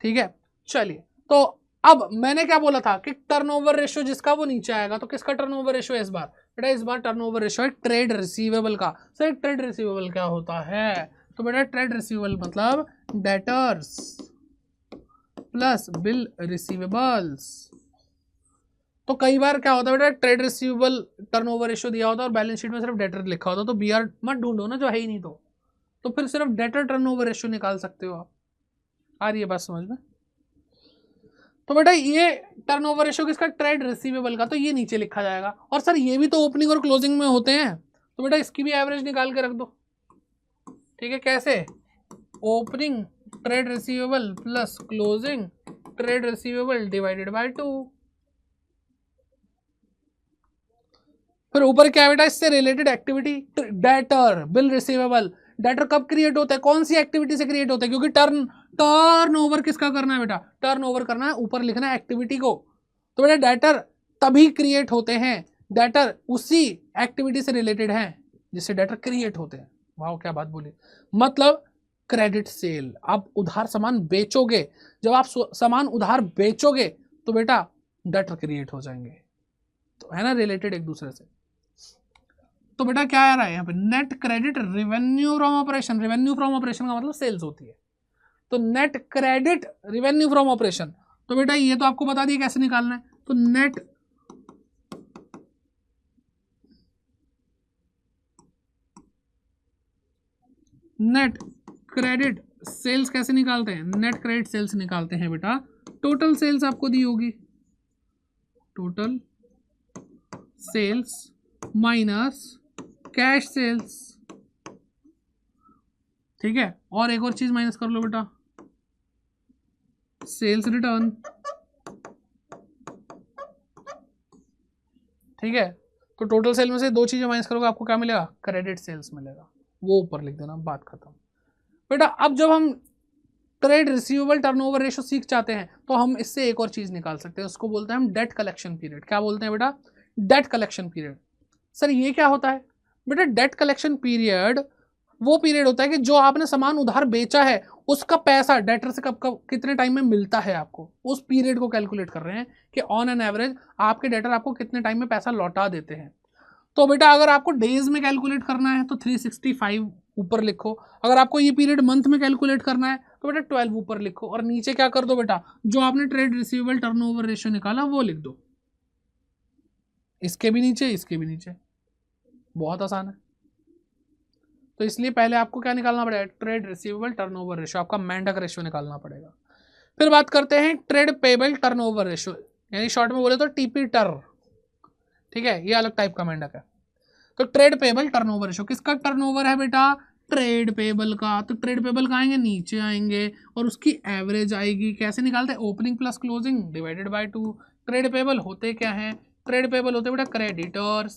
ठीक है। चलिए, तो अब मैंने क्या बोला था कि टर्नओवर रेशियो जिसका वो नीचे आएगा, तो किसका टर्नओवर रेशियो है इस बार? बेटा इस बार टर्नओवर रेशियो है ट्रेड रिसीवेबल का। सर ट्रेड रिसीवेबल क्या होता है? तो बेटा ट्रेड रिसीवेबल मतलब डेटर्स प्लस बिल रिसीवेबल्स। तो कई बार क्या होता है बेटा, ट्रेड रिसीवेबल टर्नओवर रेशियो दिया होता है और बैलेंस शीट में सिर्फ डेटर लिखा होता है, तो BR मत ढूंढो ना जो है ही नहीं, तो फिर सिर्फ डेटर टर्नओवर रेशियो निकाल सकते हो आप। आ रही है बात समझ में? तो बेटा ये टर्नओवर रेशियो किसका? ट्रेड रिसीवेबल का, तो ये नीचे लिखा जाएगा। और सर ये भी तो ओपनिंग और क्लोजिंग में होते हैं, तो बेटा इसकी भी एवरेज निकाल के रख दो, ठीक है। कैसे? Opening trade receivable plus closing trade receivable divided by 2। फिर ऊपर क्या है बेटा? इससे related activity debtor bill receivable. Debtor कब क्रिएट होता है? कौन सी एक्टिविटी से क्रिएट होता है? क्योंकि टर्न ओवर किसका करना है बेटा? टर्न ओवर करना है, ऊपर लिखना है एक्टिविटी को। तो बेटा डेटर तभी क्रिएट होते हैं, डेटर उसी एक्टिविटी से रिलेटेड है जिससे डेटर क्रिएट होते हैं। वाह क्या बात बोली। मतलब क्रेडिट सेल, आप उधार सामान बेचोगे, जब आप सामान उधार बेचोगे तो बेटा डेटर क्रिएट हो जाएंगे, तो है ना रिलेटेड एक दूसरे से। तो बेटा क्या आ रहा है यहाँ पे? Net credit revenue from operation. Revenue from operation का मतलब सेल्स होती है, तो net credit revenue from operation. तो बेटा ये तो आपको बता दिया कैसे निकालना है। तो नेट क्रेडिट सेल्स कैसे निकालते हैं? नेट क्रेडिट सेल्स निकालते हैं बेटा, टोटल सेल्स आपको दी होगी, total sales minus cash sales, ठीक है। और एक और चीज माइनस कर लो बेटा, सेल्स रिटर्न, ठीक है। तो टोटल सेल में से दो चीजें माइनस करोगे, आपको क्या मिलेगा? क्रेडिट सेल्स मिलेगा, वो ऊपर लिख देना, बात खत्म। बेटा अब जब हम ट्रेड रिसीवेबल टर्नओवर रेशियो सीख जाते हैं, तो हम इससे एक और चीज निकाल सकते हैं, उसको बोलते हैं हम डेट कलेक्शन पीरियड। क्या बोलते हैं बेटा? Date collection period. सर ये क्या होता है? बेटा डेट कलेक्शन पीरियड वो पीरियड होता है कि जो आपने सामान उधार बेचा है उसका पैसा डेटर से कब कितने टाइम में मिलता है आपको, उस पीरियड को कैलकुलेट कर रहे हैं कि ऑन एन एवरेज आपके डेटर आपको कितने टाइम में पैसा लौटा देते हैं। तो बेटा अगर आपको डेज में कैलकुलेट करना है तो 365 ऊपर लिखो, अगर आपको ये पीरियड मंथ में कैलकुलेट करना है तो बेटा 12 ऊपर लिखो, और नीचे क्या कर दो बेटा, जो आपने ट्रेड रिसीवेबल टर्नओवर रेशियो निकाला वो लिख दो, इसके भी नीचे इसके भी नीचे। बहुत आसान है। तो इसलिए पहले आपको क्या निकालना पड़ेगा? ट्रेड रिसीवेबल टर्नओवर रेशियो, आपका मेंढक रेशियो निकालना पड़ेगा। फिर बात करते हैं ट्रेड पेबल टर्नओवर रेशियो, यानी शॉर्ट में बोले तो TP टर, ठीक है, ये अलग टाइप का मेंढक है। तो ट्रेड पेबल टर्नओवर रेशियो, किसका टर्नओवर है बेटा? ट्रेड पेबल का। तो ट्रेड पेबल का आएंगे, नीचे आएंगे, और उसकी एवरेज आएगी। कैसे निकालते हैं? Opening plus closing divided by 2। Trade payable होते क्या है? ट्रेड पेबल होते बेटा क्रेडिटर्स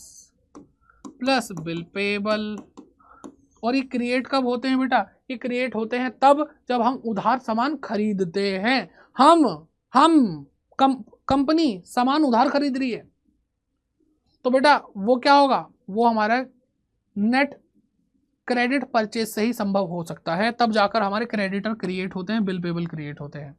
प्लस बिल पेबल। और ये क्रिएट कब होते हैं बेटा? ये क्रिएट होते हैं तब जब हम उधार सामान खरीदते हैं। हम कंपनी सामान उधार खरीद रही है, तो बेटा वो क्या होगा? वो हमारा नेट क्रेडिट परचेज से ही संभव हो सकता है, तब जाकर हमारे क्रेडिटर क्रिएट होते हैं, बिल पेबल क्रिएट होते हैं।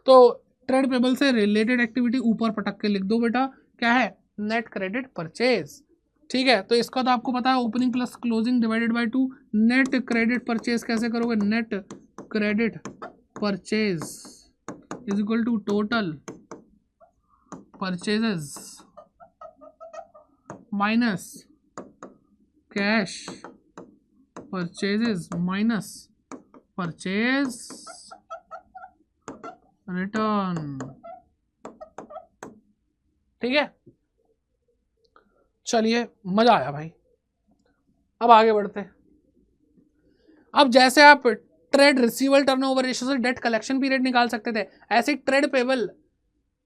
तो ट्रेड पेबल से रिलेटेड एक्टिविटी ऊपर पटक के लिख दो बेटा, क्या है? नेट क्रेडिट परचेज, ठीक है। तो इसका तो आपको पता है, opening plus closing divided by 2। Net credit purchase कैसे करोगे? Net credit purchase is equal to total purchases minus cash purchases minus purchase return, ठीक है। चलिए मजा आया भाई। अब आगे बढ़ते हैं। अब जैसे आप ट्रेड रिसीवेबल टर्नओवर रेशियो से डेट कलेक्शन पीरियड निकाल सकते थे, ऐसे ट्रेड पेबल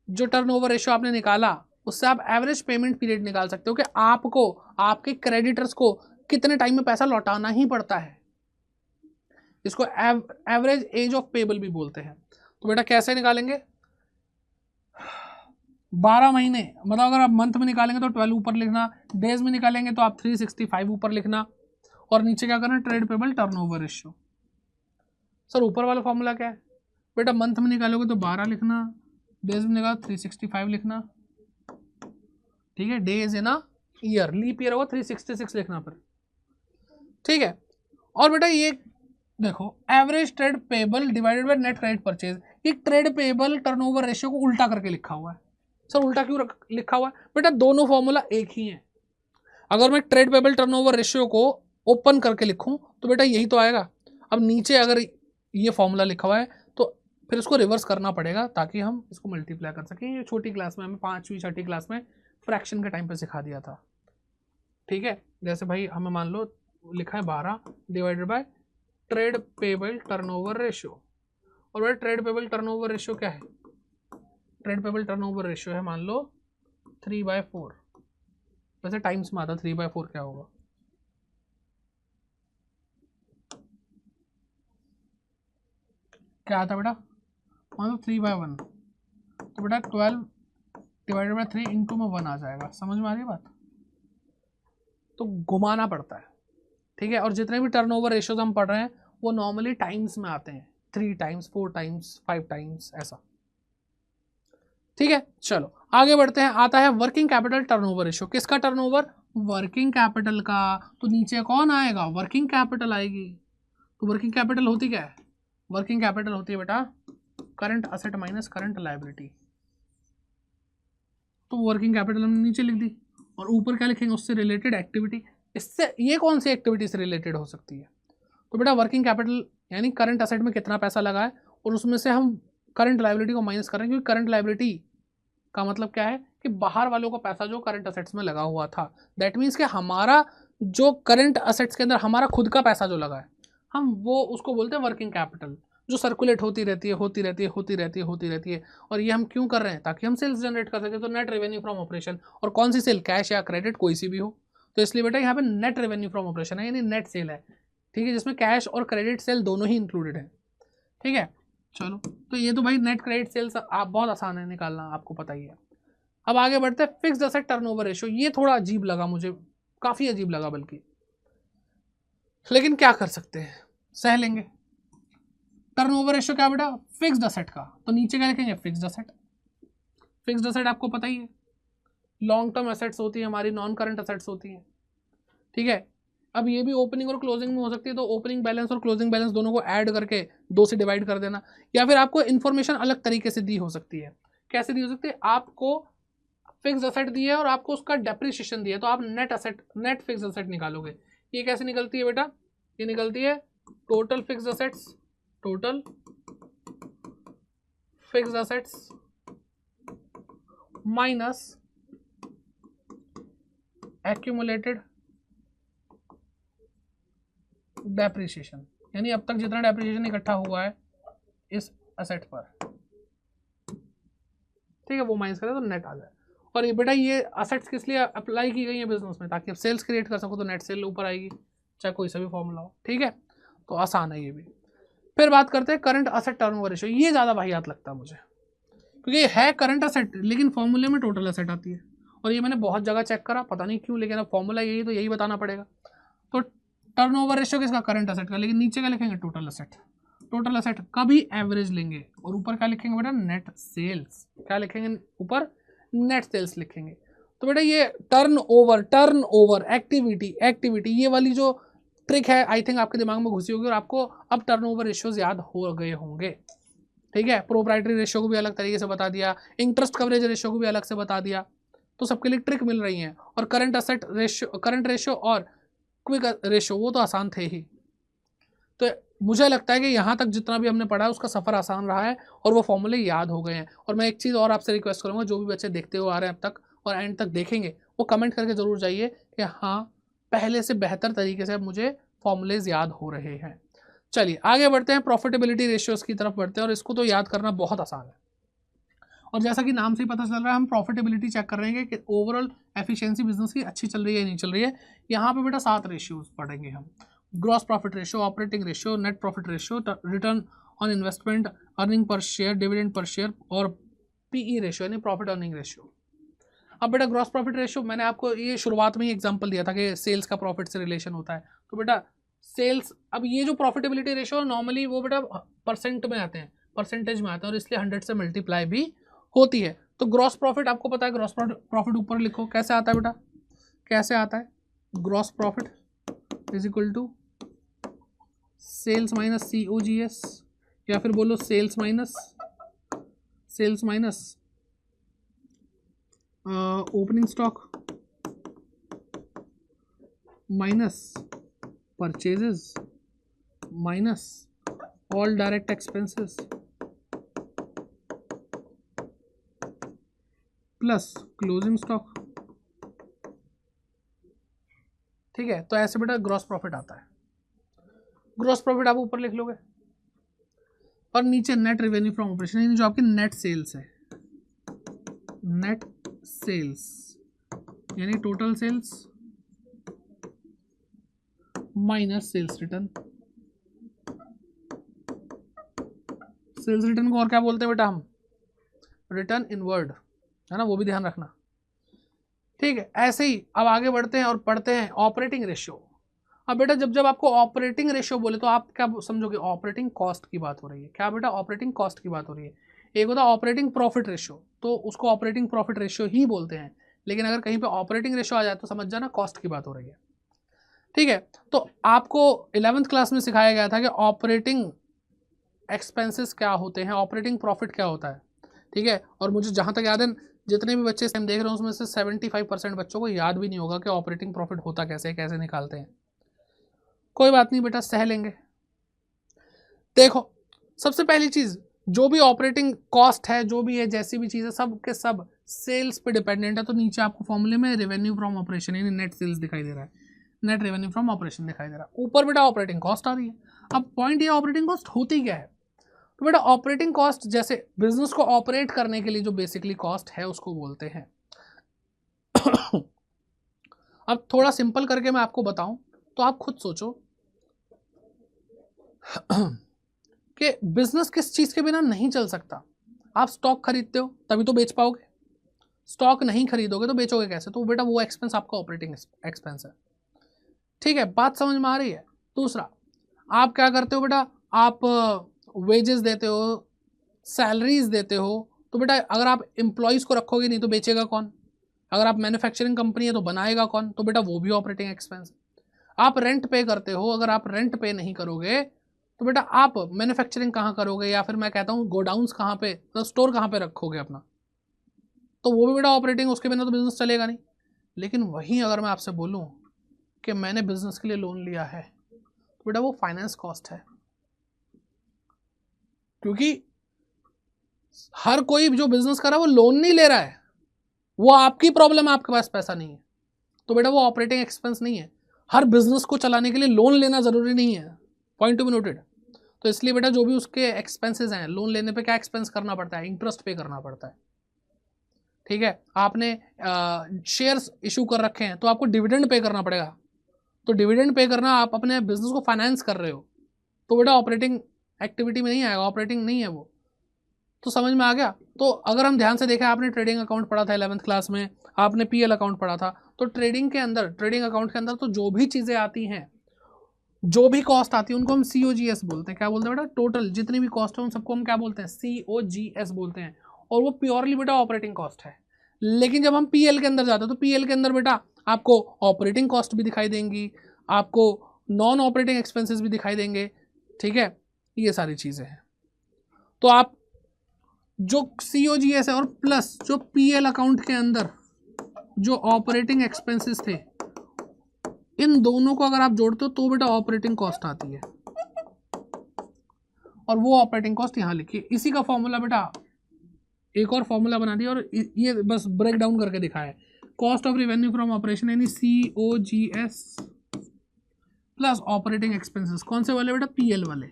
जो टर्नओवर रेशियो आपने निकाला उससे आप एवरेज पेमेंट पीरियड निकाल सकते हो कि आपको आपके क्रेडिटर्स को कितने टाइम में पैसा लौटाना ही पड़ता है। इसको एवरेज एज ऑफ पेबल भी बोलते हैं। तो बेटा कैसे निकालेंगे, 12 महीने, मतलब अगर आप मंथ में निकालेंगे तो 12 ऊपर लिखना, डेज में निकालेंगे तो आप 365 ऊपर लिखना, और नीचे क्या करना, trade payable turnover ratio. Sir ऊपर वाला फॉर्मूला क्या है बेटा, मंथ में निकालोगे तो 12 लिखना, डेज में निकालो 365 लिखना, ठीक है, days in a year, leap year होगा 366 लिखना फिर, ठीक है। और बेटा ये देखो average trade payable divided by net credit purchase, ये ट्रेड पेबल टर्नओवर रेशियो को उल्टा करके लिखा हुआ है। सर उल्टा क्यों लिखा हुआ है बेटा, दोनों फॉर्मूला एक ही है। अगर मैं ट्रेड पेबल टर्नओवर रेशियो को ओपन करके लिखूं तो बेटा यही तो आएगा। अब नीचे अगर ये फॉर्मूला लिखा हुआ है तो फिर इसको रिवर्स करना पड़ेगा ताकि हम इसको मल्टीप्लाई कर सकें। ये छोटी क्लास में हमें 5वीं 6ठी क्लास में फ्रैक्शन के टाइम पे सिखा दिया था, ठीक है। जैसे भाई हमें मान लो लिखा है 12 divided by trade payable turnover ratio, और भाई ट्रेड पेबल टर्नओवर रेशियो क्या है, ट्रेड पेबल टर्नओवर रेशियो है मान लो 3/4, वैसे टाइम्स में आता 3/4 क्या होगा, क्या आता बेटा, मान लो 3/1, तो बेटा 12 डिवाइडेड बाय 3 इंटू में 1 आ जाएगा। समझ में आ रही है बात, तो घुमाना पड़ता है, ठीक है। और जितने भी टर्नओवर रेशियोज हम पढ़ रहे हैं वो नॉर्मली टाइम्स में आते हैं, 3 टाइम्स 4 टाइम्स 5 टाइम्स ऐसा, ठीक है। चलो आगे बढ़ते हैं, आता है वर्किंग कैपिटल टर्नओवर रेशियो। किसका टर्नओवर, वर्किंग कैपिटल का। तो नीचे कौन आएगा, वर्किंग कैपिटल आएगी। तो वर्किंग कैपिटल होती क्या है, वर्किंग कैपिटल होती है बेटा current asset minus current liability. तो वर्किंग कैपिटल हमने नीचे लिख दी, और ऊपर क्या लिखेंगे, उससे रिलेटेड एक्टिविटी। इससे ये कौन सी एक्टिविटी से रिलेटेड हो सकती है, तो बेटा वर्किंग कैपिटल यानी करंट असेट में कितना पैसा लगा है और उसमें से हम करंट लायबिलिटी को माइनस कर रहे हैं, क्योंकि करंट लायबिलिटी का मतलब क्या है कि बाहर वालों का पैसा जो करंट असेट्स में लगा हुआ था। दैट मीन्स कि हमारा जो करंट असेट्स के अंदर हमारा खुद का पैसा जो लगा है, हम वो उसको बोलते हैं वर्किंग कैपिटल, जो सर्कुलेट होती रहती है होती रहती है होती रहती है होती रहती है। और ये हम क्यों कर रहे हैं, ताकि हम सेल्स जनरेट कर सकें। तो नेट रेवेन्यू फ्रॉम ऑपरेशन, और कौन सी सेल, कैश या क्रेडिट कोई सी भी हो। तो इसलिए बेटा यहाँ पे नेट रेवेन्यू फ्रॉम ऑपरेशन है, यानी नेट सेल है, ठीक है, जिसमें कैश और क्रेडिट सेल दोनों ही इंक्लूडेड है, ठीक है। चलो तो ये तो भाई नेट क्रेडिट सेल्स आप बहुत आसान है निकालना, आपको पता ही है। अब आगे बढ़ते हैं, फिक्स्ड असेट टर्नओवर रेशियो। ये थोड़ा अजीब लगा मुझे, काफी अजीब लगा बल्कि, लेकिन क्या कर सकते हैं, सह लेंगे। टर्नओवर रेशियो क्या बेटा, फिक्स्ड असेट का। तो नीचे क्या लिखेंगे, फिक्स्ड असेट। फिक्स्ड असेट आपको पता ही है, लॉन्ग टर्म एसेट्स होती है हमारी, नॉन करंट एसेट्स होती है, ठीक है। अब ये भी ओपनिंग और क्लोजिंग में हो सकती है, तो ओपनिंग बैलेंस और क्लोजिंग बैलेंस दोनों को ऐड करके 2 से डिवाइड कर देना, या फिर आपको इन्फॉर्मेशन अलग तरीके से दी हो सकती है। कैसे दी हो सकती है, आपको फिक्स्ड असेट दी है और आपको उसका डेप्रिसिएशन दिया है, तो आप net asset, net fixed asset निकालोगे। ये कैसे निकलती है बेटा, ये निकलती है total fixed assets, total fixed assets minus accumulated depreciation, यानी अब तक जितना डेप्रिसिएशन इकट्ठा हुआ है इस असेट पर, ठीक है, वो माइनस करें तो नेट आ जाए। और ये बेटा ये असेट्स किस लिए अप्लाई की गई है बिजनेस में, ताकि आप सेल्स क्रिएट कर सको, तो नेट सेल ऊपर आएगी, चाहे कोई सा भी फॉर्मूला हो, ठीक है। तो आसान है ये भी। फिर बात करते हैं करंट असेट टर्नओवर रेशियो। ये ज़्यादा वाहियात लगता है मुझे, क्योंकि ये है करंट असेट लेकिन फॉर्मूले में टोटल असेट आती है, और ये मैंने बहुत जगह चेक करा, पता नहीं क्यों, लेकिन अब फॉर्मूला यही तो यही बताना पड़ेगा। तो टर्नओवर रेशियो किसका, करंट असेट का, लेकिन नीचे क्या लिखेंगे, टोटल असेट। टोटल असेट का भी एवरेज लेंगे, और ऊपर क्या लिखेंगे बेटा, नेट सेल्स। क्या लिखेंगे ऊपर, नेट सेल्स लिखेंगे। तो बेटा ये टर्नओवर एक्टिविटी ये वाली जो ट्रिक है आई थिंक आपके दिमाग में घुसी होगी, और आपको अब टर्नओवर रेशियोज याद हो गए होंगे, ठीक है। प्रोप्राइटरी रेशियो को भी अलग तरीके से बता दिया, इंटरेस्ट कवरेज रेशियो को भी अलग से बता दिया, तो सबके लिए ट्रिक मिल रही है। और current asset ratio, current ratio और क्विक रेशियो वो तो आसान थे ही। तो मुझे लगता है कि यहाँ तक जितना भी हमने पढ़ा है उसका सफ़र आसान रहा है, और वो फॉर्मूले याद हो गए हैं। और मैं एक चीज़ और आपसे रिक्वेस्ट करूँगा, जो भी बच्चे देखते हुए आ रहे हैं अब तक और एंड तक देखेंगे, वो कमेंट करके ज़रूर जाइए कि हाँ पहले से बेहतर तरीके से मुझे फॉर्मूलेज याद हो रहे हैं। चलिए आगे बढ़ते हैं, प्रॉफिटेबिलिटी रेशियोज़ की तरफ बढ़ते हैं, और इसको तो याद करना बहुत आसान है। और जैसा कि नाम से ही पता चल रहा है, हम प्रॉफिटेबिलिटी चेक कर रहे हैं कि ओवरऑल एफिशिएंसी बिजनेस की अच्छी चल रही है नहीं चल रही है। यहाँ पे बेटा 7 रेशियोज पढ़ेंगे हम। Gross profit ratio, operating ratio, net profit ratio, return on investment, earning per share, dividend per share और पीई रेशियो यानी प्रॉफिट अर्निंग रेशियो। अब बेटा ग्रॉस प्रॉफिट रेशियो मैंने आपको ये शुरुआत में ही एग्जांपल दिया था कि सेल्स का प्रॉफिट से रिलेशन होता है। तो बेटा सेल्स, अब ये जो प्रॉफिटेबिलिटी रेशियो नॉर्मली वो बेटा परसेंट में आते हैं, परसेंटेज में आते हैं और इसलिए 100 से मल्टीप्लाई भी होती है। तो ग्रॉस प्रॉफिट आपको पता है, ग्रॉस प्रॉफिट ऊपर लिखो, कैसे आता है बेटा, कैसे आता है, gross profit is equal to sales minus COGS, या फिर बोलो sales minus opening stock minus purchases minus all direct expenses plus closing stock. ठीक है, तो ऐसे बेटा ग्रॉस प्रॉफिट आता है। ग्रॉस प्रॉफिट आप ऊपर लिख लोगे और नीचे नेट रेवेन्यू फ्रॉम ऑपरेशन यानी जो आपकी नेट सेल्स है, नेट सेल्स यानी total sales minus sales return. Sales return को और क्या बोलते हैं बेटा हम, रिटर्न इनवर्ड, है ना, वो भी ध्यान रखना। ठीक है, ऐसे ही अब आगे बढ़ते हैं और पढ़ते हैं ऑपरेटिंग रेशियो। अब बेटा जब आपको ऑपरेटिंग रेशियो बोले तो आप क्या समझोगे, ऑपरेटिंग कॉस्ट की बात हो रही है। क्या बेटा, ऑपरेटिंग कॉस्ट की बात हो रही है। एक होता है ऑपरेटिंग प्रॉफिट रेशियो, तो उसको ऑपरेटिंग प्रॉफिट रेशियो ही बोलते हैं, लेकिन अगर कहीं पे ऑपरेटिंग रेशियो आ जाए तो समझ जाना कॉस्ट की बात हो रही है। ठीक है, तो आपको 11th क्लास में सिखाया गया था कि ऑपरेटिंग एक्सपेंसेस क्या होते हैं, ऑपरेटिंग प्रॉफिट क्या होता है। ठीक है, और मुझे जहां तक याद है जितने भी बच्चे टाइम देख रहे हैं उसमें से 75% बच्चों को याद भी नहीं होगा कि ऑपरेटिंग प्रॉफिट होता कैसे है, कैसे निकालते हैं। कोई बात नहीं बेटा, सह लेंगे। देखो सबसे पहली चीज, जो भी ऑपरेटिंग कॉस्ट है, जो भी है, जैसी भी चीज है, सब के सब सेल्स पे डिपेंडेंट है। तो नीचे आपको फॉर्मूले में रेवेन्यू फ्रॉम ऑपरेशन यानी नेट सेल्स दिखाई दे रहा है, नेट रेवेन्यू फ्रॉम ऑपरेशन दिखाई दे रहा है। ऊपर बेटा ऑपरेटिंग कॉस्ट आ रही है। अब पॉइंट ये, ऑपरेटिंग कॉस्ट होती क्या है। तो बेटा ऑपरेटिंग कॉस्ट जैसे बिजनेस को ऑपरेट करने के लिए जो बेसिकली कॉस्ट है उसको बोलते हैं। अब थोड़ा सिंपल करके मैं आपको बताऊं तो आप खुद सोचो कि बिजनेस किस चीज के बिना नहीं चल सकता। आप स्टॉक खरीदते हो तभी तो बेच पाओगे, स्टॉक नहीं खरीदोगे तो बेचोगे कैसे। तो बेटा वो एक्सपेंस आपका ऑपरेटिंग एक्सपेंस है। ठीक है, बात समझ में आ रही है। दूसरा, आप क्या करते हो बेटा, आप वेजेस देते हो, सैलरीज देते हो। तो बेटा अगर आप एम्प्लॉयज़ को रखोगे नहीं तो बेचेगा कौन, अगर आप मैन्युफैक्चरिंग कंपनी है तो बनाएगा कौन, तो बेटा वो भी ऑपरेटिंग एक्सपेंस है। आप रेंट पे करते हो, अगर आप रेंट पे नहीं करोगे तो बेटा आप मैन्युफैक्चरिंग कहाँ करोगे, या फिर मैं कहता हूँ गोडाउन्स कहाँ पे, तो स्टोर कहाँ पे रखोगे अपना, तो वो भी बेटा ऑपरेटिंग, उसके बिना तो बिजनेस चलेगा नहीं। लेकिन वहीं अगर मैं आपसे बोलूँ कि मैंने बिजनेस के लिए लोन लिया है तो बेटा वो फाइनेंस कॉस्ट है, क्योंकि हर कोई जो बिजनेस कर रहा है वो लोन नहीं ले रहा है, वो आपकी प्रॉब्लम है, आपके पास पैसा नहीं है। तो बेटा वो ऑपरेटिंग एक्सपेंस नहीं है। हर बिजनेस को चलाने के लिए लोन लेना जरूरी नहीं है, पॉइंट टू बी नोटेड। तो इसलिए बेटा जो भी उसके एक्सपेंसेस हैं, लोन लेने पे क्या एक्सपेंस करना पड़ता है, इंटरेस्ट पे करना पड़ता है। ठीक है, आपने शेयर्स इशू कर रखे हैं तो आपको डिविडेंड पे करना पड़ेगा, तो डिविडेंड पे करना, आप अपने बिजनेस को फाइनेंस कर रहे हो, तो बेटा ऑपरेटिंग एक्टिविटी में नहीं आएगा, ऑपरेटिंग नहीं है वो। तो समझ में आ गया। तो अगर हम ध्यान से देखें, आपने ट्रेडिंग अकाउंट पढ़ा था 11th क्लास में, आपने पीएल अकाउंट पढ़ा था, तो ट्रेडिंग के अंदर, ट्रेडिंग अकाउंट के अंदर तो जो भी चीज़ें आती हैं, जो भी कॉस्ट आती है उनको हम COGS बोलते हैं। क्या बोलते हैं बेटा, टोटल जितनी भी कॉस्ट है उन सबको हम क्या बोलते हैं, COGS बोलते हैं। और वो प्योरली बेटा ऑपरेटिंग कॉस्ट है। लेकिन जब हम पीएल के अंदर जाते हैं तो पीएल के अंदर बेटा आपको ऑपरेटिंग कॉस्ट भी दिखाई देंगी, आपको नॉन ऑपरेटिंग एक्सपेंसेस भी दिखाई देंगे। ठीक है, ये सारी चीज़ें हैं। तो आप जो COGS है और प्लस जो पीएल अकाउंट के अंदर जो ऑपरेटिंग एक्सपेंसेस थे, इन दोनों को अगर आप जोड़ते हो तो बेटा ऑपरेटिंग कॉस्ट आती है, और वो ऑपरेटिंग कॉस्ट यहां लिखिए। इसी का फॉर्मूला बेटा एक और फॉर्मूला बना दिया और ये बस ब्रेक डाउन करके दिखाया है। Cost of revenue from operation यानी COGS प्लस ऑपरेटिंग एक्सपेंसेस, कौन से वाले बेटा, पीएल वाले।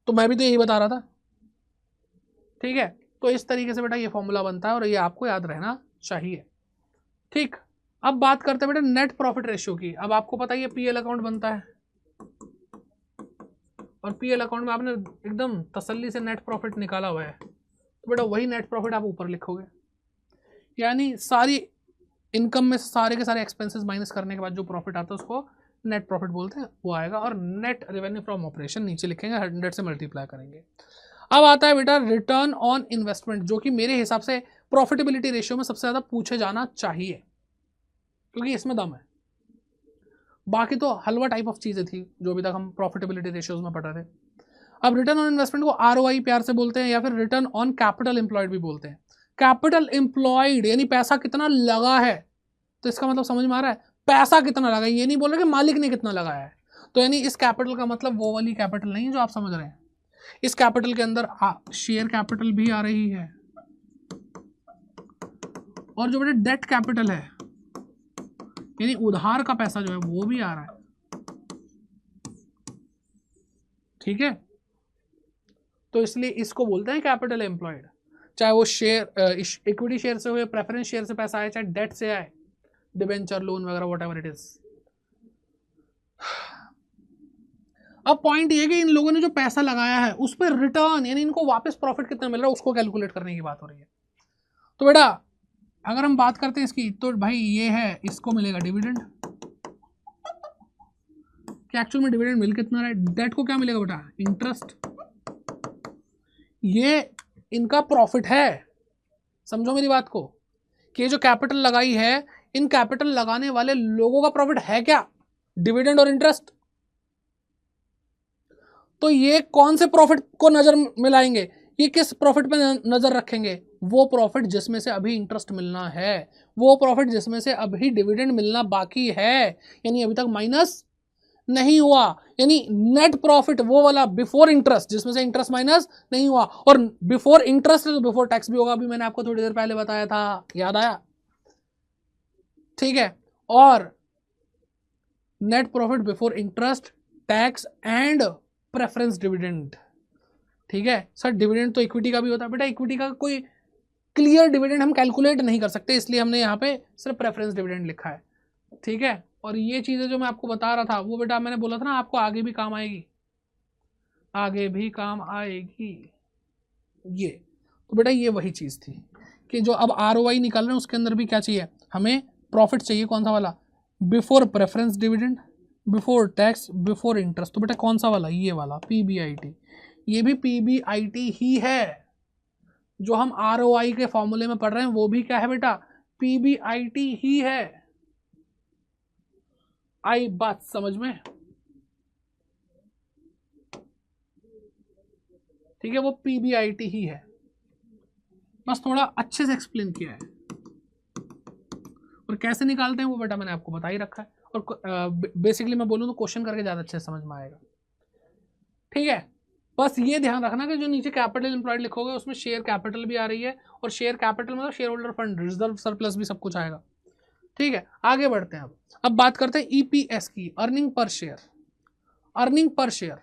तो मैं भी तो यही बता रहा था। ठीक है, तो इस तरीके से बेटा ये फॉर्मूला बनता है और ये आपको याद रहना चाहिए। ठीक, अब बात करते हैं बेटा नेट प्रॉफिट रेशियो की। अब आपको पता ही है पीएल अकाउंट बनता है, और पीएल अकाउंट में आपने एकदम तसल्ली से नेट प्रॉफिट निकाला हुआ है, तो बेटा वही नेट प्रॉफिट आप ऊपर लिखोगे। यानी सारी इनकम में सारे के सारे एक्सपेंसेस माइनस करने के बाद जो प्रॉफिट आता है उसको नेट प्रॉफिट बोलते हैं, वो आएगा। और नेट रेवेन्यू फ्रॉम ऑपरेशन नीचे लिखेंगे, 100 से मल्टीप्लाई करेंगे। अब आता है बेटा रिटर्न ऑन इन्वेस्टमेंट, जो कि मेरे हिसाब से प्रॉफिटेबिलिटी रेशियो में सबसे ज्यादा पूछे जाना चाहिए, क्योंकि इसमें दम है। बाकी तो हलवा टाइप ऑफ चीजें थी जो अभी तक हम प्रॉफिटेबिलिटी रेशियोज में पढ़ रहे थे। अब रिटर्न ऑन इन्वेस्टमेंट को आरओआई प्यार से बोलते हैं, या फिर रिटर्न ऑन कैपिटल एम्प्लॉयड भी बोलते हैं। कैपिटल एम्प्लॉयड यानी पैसा कितना लगा है, तो इसका मतलब समझ में आ रहा है, पैसा कितना लगा है, ये नहीं बोल रहे कि मालिक ने कितना लगाया है। तो यानी इस कैपिटल का मतलब वो वाली कैपिटल नहीं जो आप समझ रहे हैं। इस कैपिटल के अंदर शेयर कैपिटल भी आ रही है, और जो बेटे डेट कैपिटल है यानी उधार का पैसा जो है वो भी आ रहा है, ठीक है। तो इसलिए इसको बोलते हैं कैपिटल एम्प्लॉयड, चाहे वो शेयर इक्विटी शेयर से हो, प्रेफरेंस शेयर से पैसा आए, चाहे डेट से आए, डिबेंचर लोन वगैरह व्हाटएवर इट इज। अब पॉइंट ये कि इन लोगों ने जो पैसा लगाया है उस पर रिटर्न यानी इनको वापस प्रॉफिट कितना मिल रहा है उसको कैलकुलेट करने की बात हो रही है। तो बेटा अगर हम बात करते हैं इसकी, तो भाई ये है, इसको मिलेगा डिविडेंड, कि एक्चुअल में डिविडेंड मिल कितना रहा है। डेट को क्या मिलेगा बेटा, इंटरेस्ट। ये इनका प्रॉफिट है, समझो मेरी बात को, कि ये जो कैपिटल लगाई है, इन कैपिटल लगाने वाले लोगों का प्रॉफिट है क्या, डिविडेंड और इंटरेस्ट। तो ये कौन से प्रॉफिट को नजर मिलाएंगे, ये किस प्रॉफिट पे नजर रखेंगे, वो प्रॉफिट जिसमें से अभी इंटरेस्ट मिलना है, वो प्रॉफिट जिसमें से अभी डिविडेंड मिलना बाकी है, यानी अभी तक माइनस नहीं हुआ। यानी नेट प्रॉफिट वो वाला बिफोर इंटरेस्ट जिसमें से इंटरेस्ट माइनस नहीं हुआ, और बिफोर इंटरेस्ट तो बिफोर टैक्स भी होगा, अभी मैंने आपको थोड़ी देर पहले बताया था, याद आया, ठीक है। और net profit before interest, tax and preference dividend, ठीक है। सर डिविडेंड तो इक्विटी का भी होता है बेटा, इक्विटी का कोई क्लियर डिविडेंड हम कैलकुलेट नहीं कर सकते, इसलिए हमने यहाँ पे सिर्फ प्रेफरेंस डिविडेंड लिखा है, ठीक है। और ये चीजें जो मैं आपको बता रहा था वो बेटा मैंने बोला था ना आपको आगे भी काम आएगी, आगे भी काम आएगी ये। तो बेटा ये वही चीज थी कि जो अब आरओआई निकाल रहे हैं उसके अंदर भी क्या चाहिए, हमें प्रॉफिट चाहिए, कौन सा वाला, before preference dividend, before tax, before interest. तो बेटा कौन सा वाला, ये वाला पीबीआईटी, ये भी पीबीआईटी ही है। जो हम आरओआई के फॉर्मूले में पढ़ रहे हैं वो भी क्या है बेटा, पीबीआईटी ही है। आई बात समझ में, ठीक है, वो पीबीआईटी ही है, बस थोड़ा अच्छे से एक्सप्लेन किया है। और कैसे निकालते हैं वो बेटा मैंने आपको बता ही रखा है, और बेसिकली मैं बोलूँ तो क्वेश्चन करके ज़्यादा अच्छे से समझ में आएगा, ठीक है। बस ये ध्यान रखना कि जो नीचे कैपिटल एम्प्लॉयड लिखोगे उसमें शेयर कैपिटल भी आ रही है, और शेयर कैपिटल मतलब share holder fund, reserve surplus भी सब कुछ आएगा, ठीक है। आगे बढ़ते हैं। अब बात करते हैं ईपीएस की, earning per share, earning per share,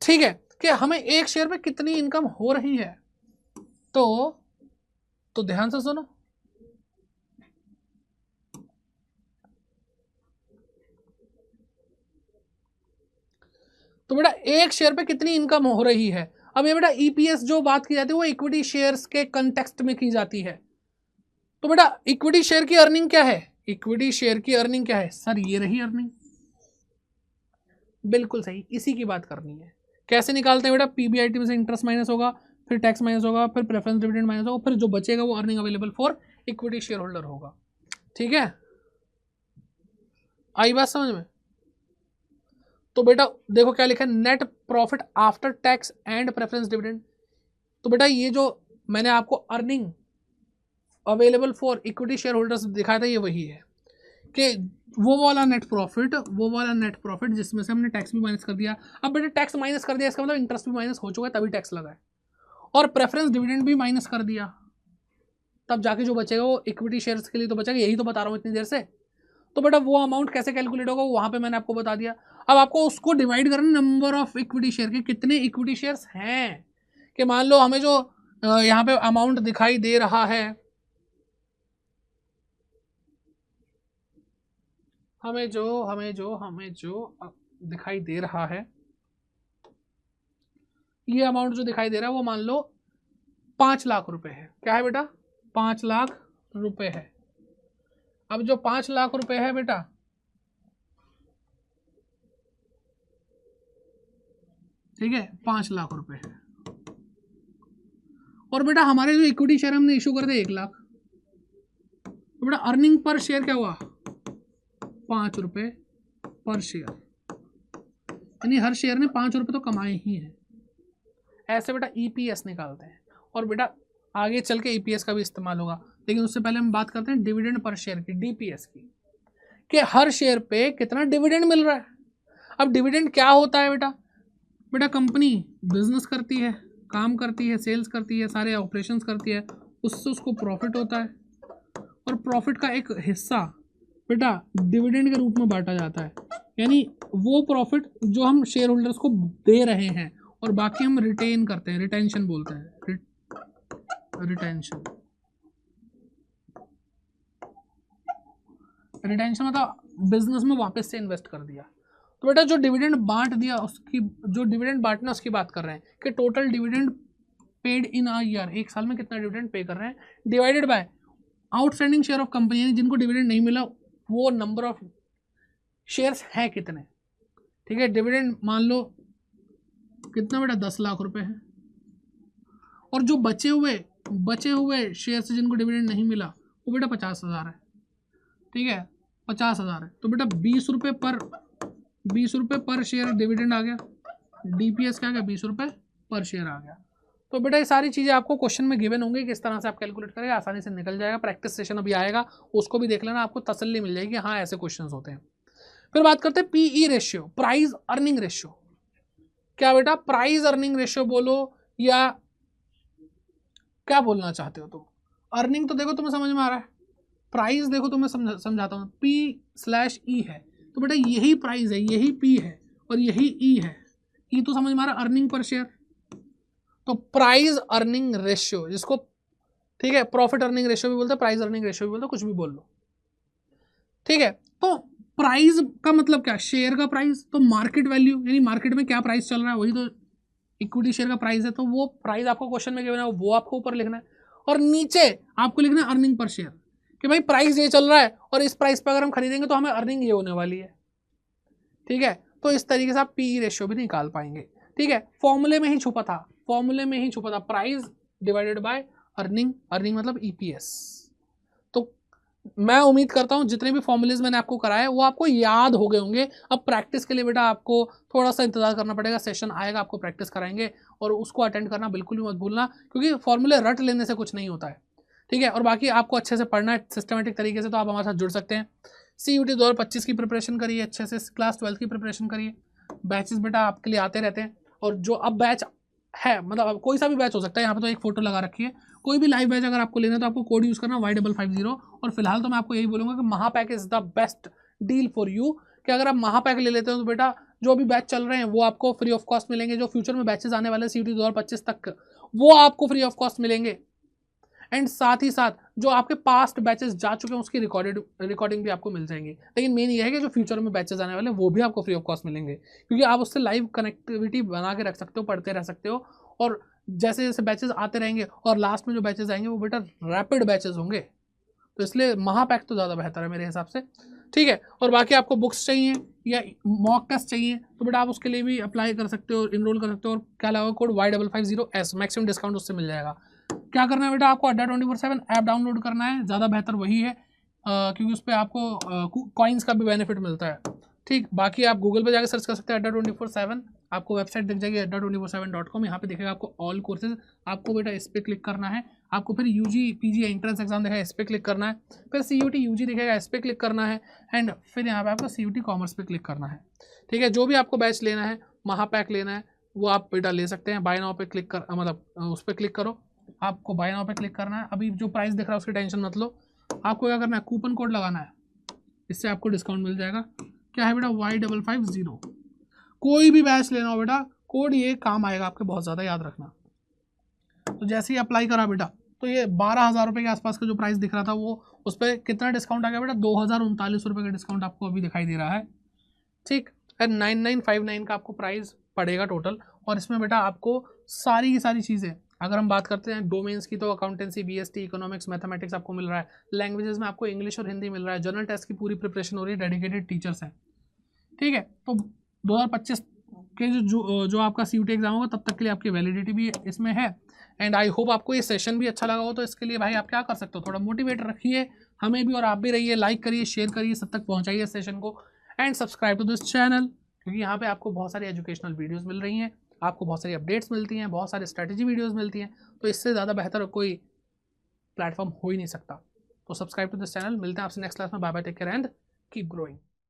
ठीक है, कि हमें एक शेयर में कितनी इनकम हो रही है। तो ध्यान से सुनो, तो बेटा एक शेयर पे कितनी इनकम हो रही है। अब ये बेटा ईपीएस जो बात की जाती है वो इक्विटी शेयर्स के कंटेक्स्ट में की जाती है। तो बेटा इक्विटी शेयर की अर्निंग क्या है, इक्विटी शेयर की अर्निंग क्या है, सर ये रही अर्निंग, बिल्कुल सही, इसी की बात करनी है। कैसे निकालते हैं बेटा, पीबीआईटी में से इंटरेस्ट माइनस होगा, फिर टैक्स माइनस होगा, फिर प्रेफरेंस डिविडेंड माइनस होगा, फिर जो बचेगा वो earning available for equity share holder होगा, ठीक है। आई बात समझ में। तो बेटा देखो क्या लिखा है, net profit after tax and preference dividend. तो बेटा ये जो मैंने आपको earning available for equity share holders दिखाया था ये वही है, कि वो वाला नेट प्रॉफिट जिसमें से हमने टैक्स भी माइनस कर दिया। अब बेटा टैक्स माइनस कर दिया इसका मतलब इंटरेस्ट भी माइनस हो चुका है तभी टैक्स लगा है, और प्रेफरेंस डिविडेंड भी माइनस कर दिया, तब जाके जो बचेगा वो इक्विटी शेयर्स के लिए तो बचेगा, यही तो बता रहा हूँ इतनी देर से। तो बेटा वो अमाउंट कैसे कैलकुलेट होगा वहां पे मैंने आपको बता दिया। अब आपको उसको डिवाइड करना नंबर ऑफ इक्विटी शेयर के, कितने इक्विटी शेयर्स हैं, कि मान लो हमें जो यहाँ पे अमाउंट दिखाई दे रहा है हमें जो दिखाई दे रहा है, ये अमाउंट जो दिखाई दे रहा है वो मान लो 5 लाख रुपए है। क्या है बेटा? 5 लाख रुपए है। अब जो 5 लाख रुपए है बेटा, ठीक है, 5 लाख रुपए है। और बेटा हमारे जो इक्विटी शेयर हमने इशू कर दिया 1 लाख, तो बेटा अर्निंग पर शेयर क्या हुआ? 5 रुपए पर शेयर, यानी हर शेयर ने 5 रुपए तो कमाए ही हैं। ऐसे बेटा ईपीएस निकालते हैं, और बेटा आगे चल के ईपीएस का भी इस्तेमाल होगा, लेकिन उससे पहले हम बात करते हैं डिविडेंड पर शेयर की, डीपीएस की, कि हर शेयर पे कितना डिविडेंड मिल रहा है। अब डिविडेंड क्या होता है बेटा? बेटा कंपनी बिजनेस करती है, काम करती है, सेल्स करती है, सारे ऑपरेशंस करती है, उससे उसको प्रॉफिट होता है, और प्रॉफिट का एक हिस्सा बेटा डिविडेंड के रूप में बांटा जाता है, यानी वो प्रॉफिट जो हम शेयर होल्डर्स को दे रहे हैं, और बाकी हम रिटेन करते हैं, रिटेंशन बोलते हैं, रिटेंशन मतलब बिजनेस में वापस से इन्वेस्ट कर दिया। तो बेटा जो डिविडेंड बांट दिया उसकी, जो डिविडेंड बांटना उसकी बात कर रहे हैं कि total dividend paid in a year, एक साल में कितना डिविडेंड पे कर रहे हैं, divided by outstanding share of company, यानी जिनको डिविडेंड नहीं मिला वो नंबर ऑफ शेयर्स हैं कितने। ठीक है, डिविडेंड मान लो कितना बेटा? 10 लाख रुपए है, और जो बचे हुए शेयर से जिनको डिविडेंड नहीं मिला वो बेटा 50,000 है। ठीक है, 50,000 है, तो बेटा 20 रुपये पर शेयर डिविडेंड आ गया, डीपीएस क्या आ गया? 20 रुपये पर शेयर आ गया। तो बेटा ये सारी चीज़ें आपको क्वेश्चन में गिवन होंगी, किस तरह से आप कैलकुलेट करेंगे, आसानी से निकल जाएगा। प्रैक्टिस सेशन अभी आएगा, उसको भी देख लेना, आपको तसल्ली मिल जाएगी, हाँ ऐसे क्वेश्चन होते हैं। फिर बात करते हैं PE ratio, price earning ratio. क्या बेटा? प्राइस अर्निंग रेशियो बोलो या क्या बोलना चाहते हो तुम? अर्निंग तो देखो तुम्हें समझ में आ रहा है, प्राइस देखो तुम्हें समझाता हूँ, P/E है, तो बेटा यही प्राइस है, यही P है, और यही E है। E तो समझ में आ रहा है, अर्निंग पर शेयर, तो प्राइस अर्निंग रेशियो जिसको, ठीक है, प्रॉफिट अर्निंग रेशियो भी बोलते हैं, प्राइस अर्निंग रेशियो भी बोलते हैं, कुछ भी बोल लो। ठीक है, तो प्राइस का मतलब क्या? शेयर का प्राइस, तो मार्केट वैल्यू, यानी मार्केट में क्या प्राइस चल रहा है वही तो इक्विटी शेयर का प्राइस है, तो वो प्राइस आपको क्वेश्चन में गिवन है, वो आपको ऊपर लिखना है, और नीचे आपको लिखना है अर्निंग पर शेयर, कि भाई प्राइस ये चल रहा है और इस प्राइस पर अगर हम खरीदेंगे तो हमें अर्निंग ये होने वाली है। ठीक है, तो इस तरीके से आप पीई रेशियो भी निकाल पाएंगे। ठीक है, फॉर्मूले में ही छुपा था, price divided by earning, earning मतलब ईपीएस। तो मैं उम्मीद करता हूं जितने भी फॉर्मूलेज मैंने आपको कराए वो आपको याद हो गए होंगे। अब प्रैक्टिस के लिए बेटा आपको थोड़ा सा इंतजार करना पड़ेगा, सेशन आएगा, आपको प्रैक्टिस कराएंगे, और उसको अटेंड करना बिल्कुल भी मत भूलना, क्योंकि फॉर्मूले रट लेने से कुछ नहीं होता है। ठीक है, और बाकी आपको अच्छे से पढ़ना है सिस्टमेटिक तरीके से, तो आप हमारे साथ जुड़ सकते हैं। CUT 2025 की प्रिपरेशन करिए अच्छे से, क्लास 12 की प्रिपरेशन करिए, बैचेस बेटा आपके लिए आते रहते हैं, और जो अब बैच है, मतलब कोई सा भी बैच हो सकता है, यहाँ पे तो एक फोटो लगा रखी है, कोई भी लाइव बैच अगर आपको लेना है तो आपको कोड यूज़ करना Y550, और फिलहाल तो मैं आपको यही बोलूँगा कि Mahapack is the best deal for you, कि अगर आप महापैक ले लेते हो तो बेटा जो अभी बैच चल रहे हैं वो आपको फ्री ऑफ कॉस्ट मिलेंगे, जो फ्यूचर में बैचेस आने वाले CUT 2025 तक वो आपको फ्री ऑफ कॉस्ट मिलेंगे, एंड साथ ही साथ जो आपके पास्ट बैचेस जा चुके हैं उसकी रिकॉर्डिंग भी आपको मिल जाएंगी। लेकिन मेन ये है कि जो फ्यूचर में बैचेस आने वाले हैं वो भी आपको फ्री ऑफ कॉस्ट मिलेंगे, क्योंकि आप उससे लाइव कनेक्टिविटी बना के रख सकते हो, पढ़ते रह सकते हो, और जैसे जैसे बैचेस आते रहेंगे और लास्ट में जो बैचेस आएंगे वो बेटा रैपिड बैचेस होंगे, तो इसलिए महापैक तो ज़्यादा बेहतर है मेरे हिसाब से। ठीक है, और बाकी आपको बुक्स चाहिए या मॉक टेस्ट चाहिए तो बेटा आप उसके लिए भी अप्लाई कर सकते हो, इनरोल कर सकते हो, और क्या लगा कोड Y550S, मैक्सिमम डिस्काउंट उससे मिल जाएगा। क्या करना है बेटा? आपको अड्डा 24/7 ऐप डाउनलोड करना है, ज़्यादा बेहतर वही है, क्योंकि उस पर आपको कॉइन्स का भी बेनिफिट मिलता है। ठीक, बाकी आप गूगल पे जाकर सर्च कर सकते हैं अड्डा 24/7, आपको वेबसाइट दिख जाएगी adda247.com, यहाँ पे दिखेगा आपको ऑल कोर्सेज, आपको बेटा इस पर क्लिक करना है, आपको फिर UG PG एंट्रेंस एग्जाम दिखेगा, इस पर क्लिक करना है, फिर CUT UG दिखेगा, इस पर क्लिक करना है, एंड फिर यहाँ पे आपको CUT कॉमर्स पे क्लिक करना है। ठीक है, जो भी आपको बैच लेना है, महापैक लेना है, वो आप बेटा ले सकते हैं। बाय नाउ पे क्लिक कर, मतलब उस पर क्लिक करो, आपको बाय नाउ पे क्लिक करना है। अभी जो प्राइस दिख रहा है उसकी टेंशन मत लो, आपको क्या करना है, कूपन कोड लगाना है, इससे आपको डिस्काउंट मिल जाएगा। क्या है बेटा? Y550। कोई भी बैच लेना हो बेटा, कोड ये काम आएगा आपके, बहुत ज़्यादा याद रखना। तो जैसे ही अप्लाई करा बेटा, तो ये 12,000 रुपये के आसपास का जो प्राइस दिख रहा था वो उस पर कितना डिस्काउंट आ गया बेटा, 2039 रुपये का डिस्काउंट आपको अभी दिखाई दे रहा है, ठीक। 9959 का आपको प्राइस पड़ेगा टोटल। और इसमें बेटा आपको सारी की सारी चीज़ें, अगर हम बात करते हैं डोमेन्स की तो अकाउंटेंसी, बीएसटी, इकोनॉमिक्स, मैथमेटिक्स आपको मिल रहा है। लैंग्वेजेस में आपको इंग्लिश और हिंदी मिल रहा है। जनरल टेस्ट की पूरी प्रिपरेशन हो रही है, डेडिकेटेड टीचर्स हैं, ठीक है। तो 2025 के जो आपका CUT एग्जाम होगा तब तक के लिए आपकी वैलिडिटी भी इसमें है। एंड आई होप आपको ये सेशन भी अच्छा लगा हो। तो इसके लिए भाई आप क्या कर सकते हो, थोड़ा मोटिवेट रखिए हमें भी और आप भी रहिए, लाइक करिए, शेयर करिए, सब तक पहुंचाइए सेशन को। And subscribe to this channel, क्योंकि यहाँ पे आपको बहुत सारी एजुकेशनल वीडियोस मिल रही हैं, आपको बहुत सारी अपडेट्स मिलती हैं, बहुत सारी स्ट्रैटेजी वीडियोस मिलती हैं। तो इससे ज़्यादा बेहतर कोई प्लेटफॉर्म हो ही नहीं सकता। तो सब्सक्राइब टू दिस चैनल। मिलते हैं आपसे नेक्स्ट क्लास में। Bye bye, take care and keep growing.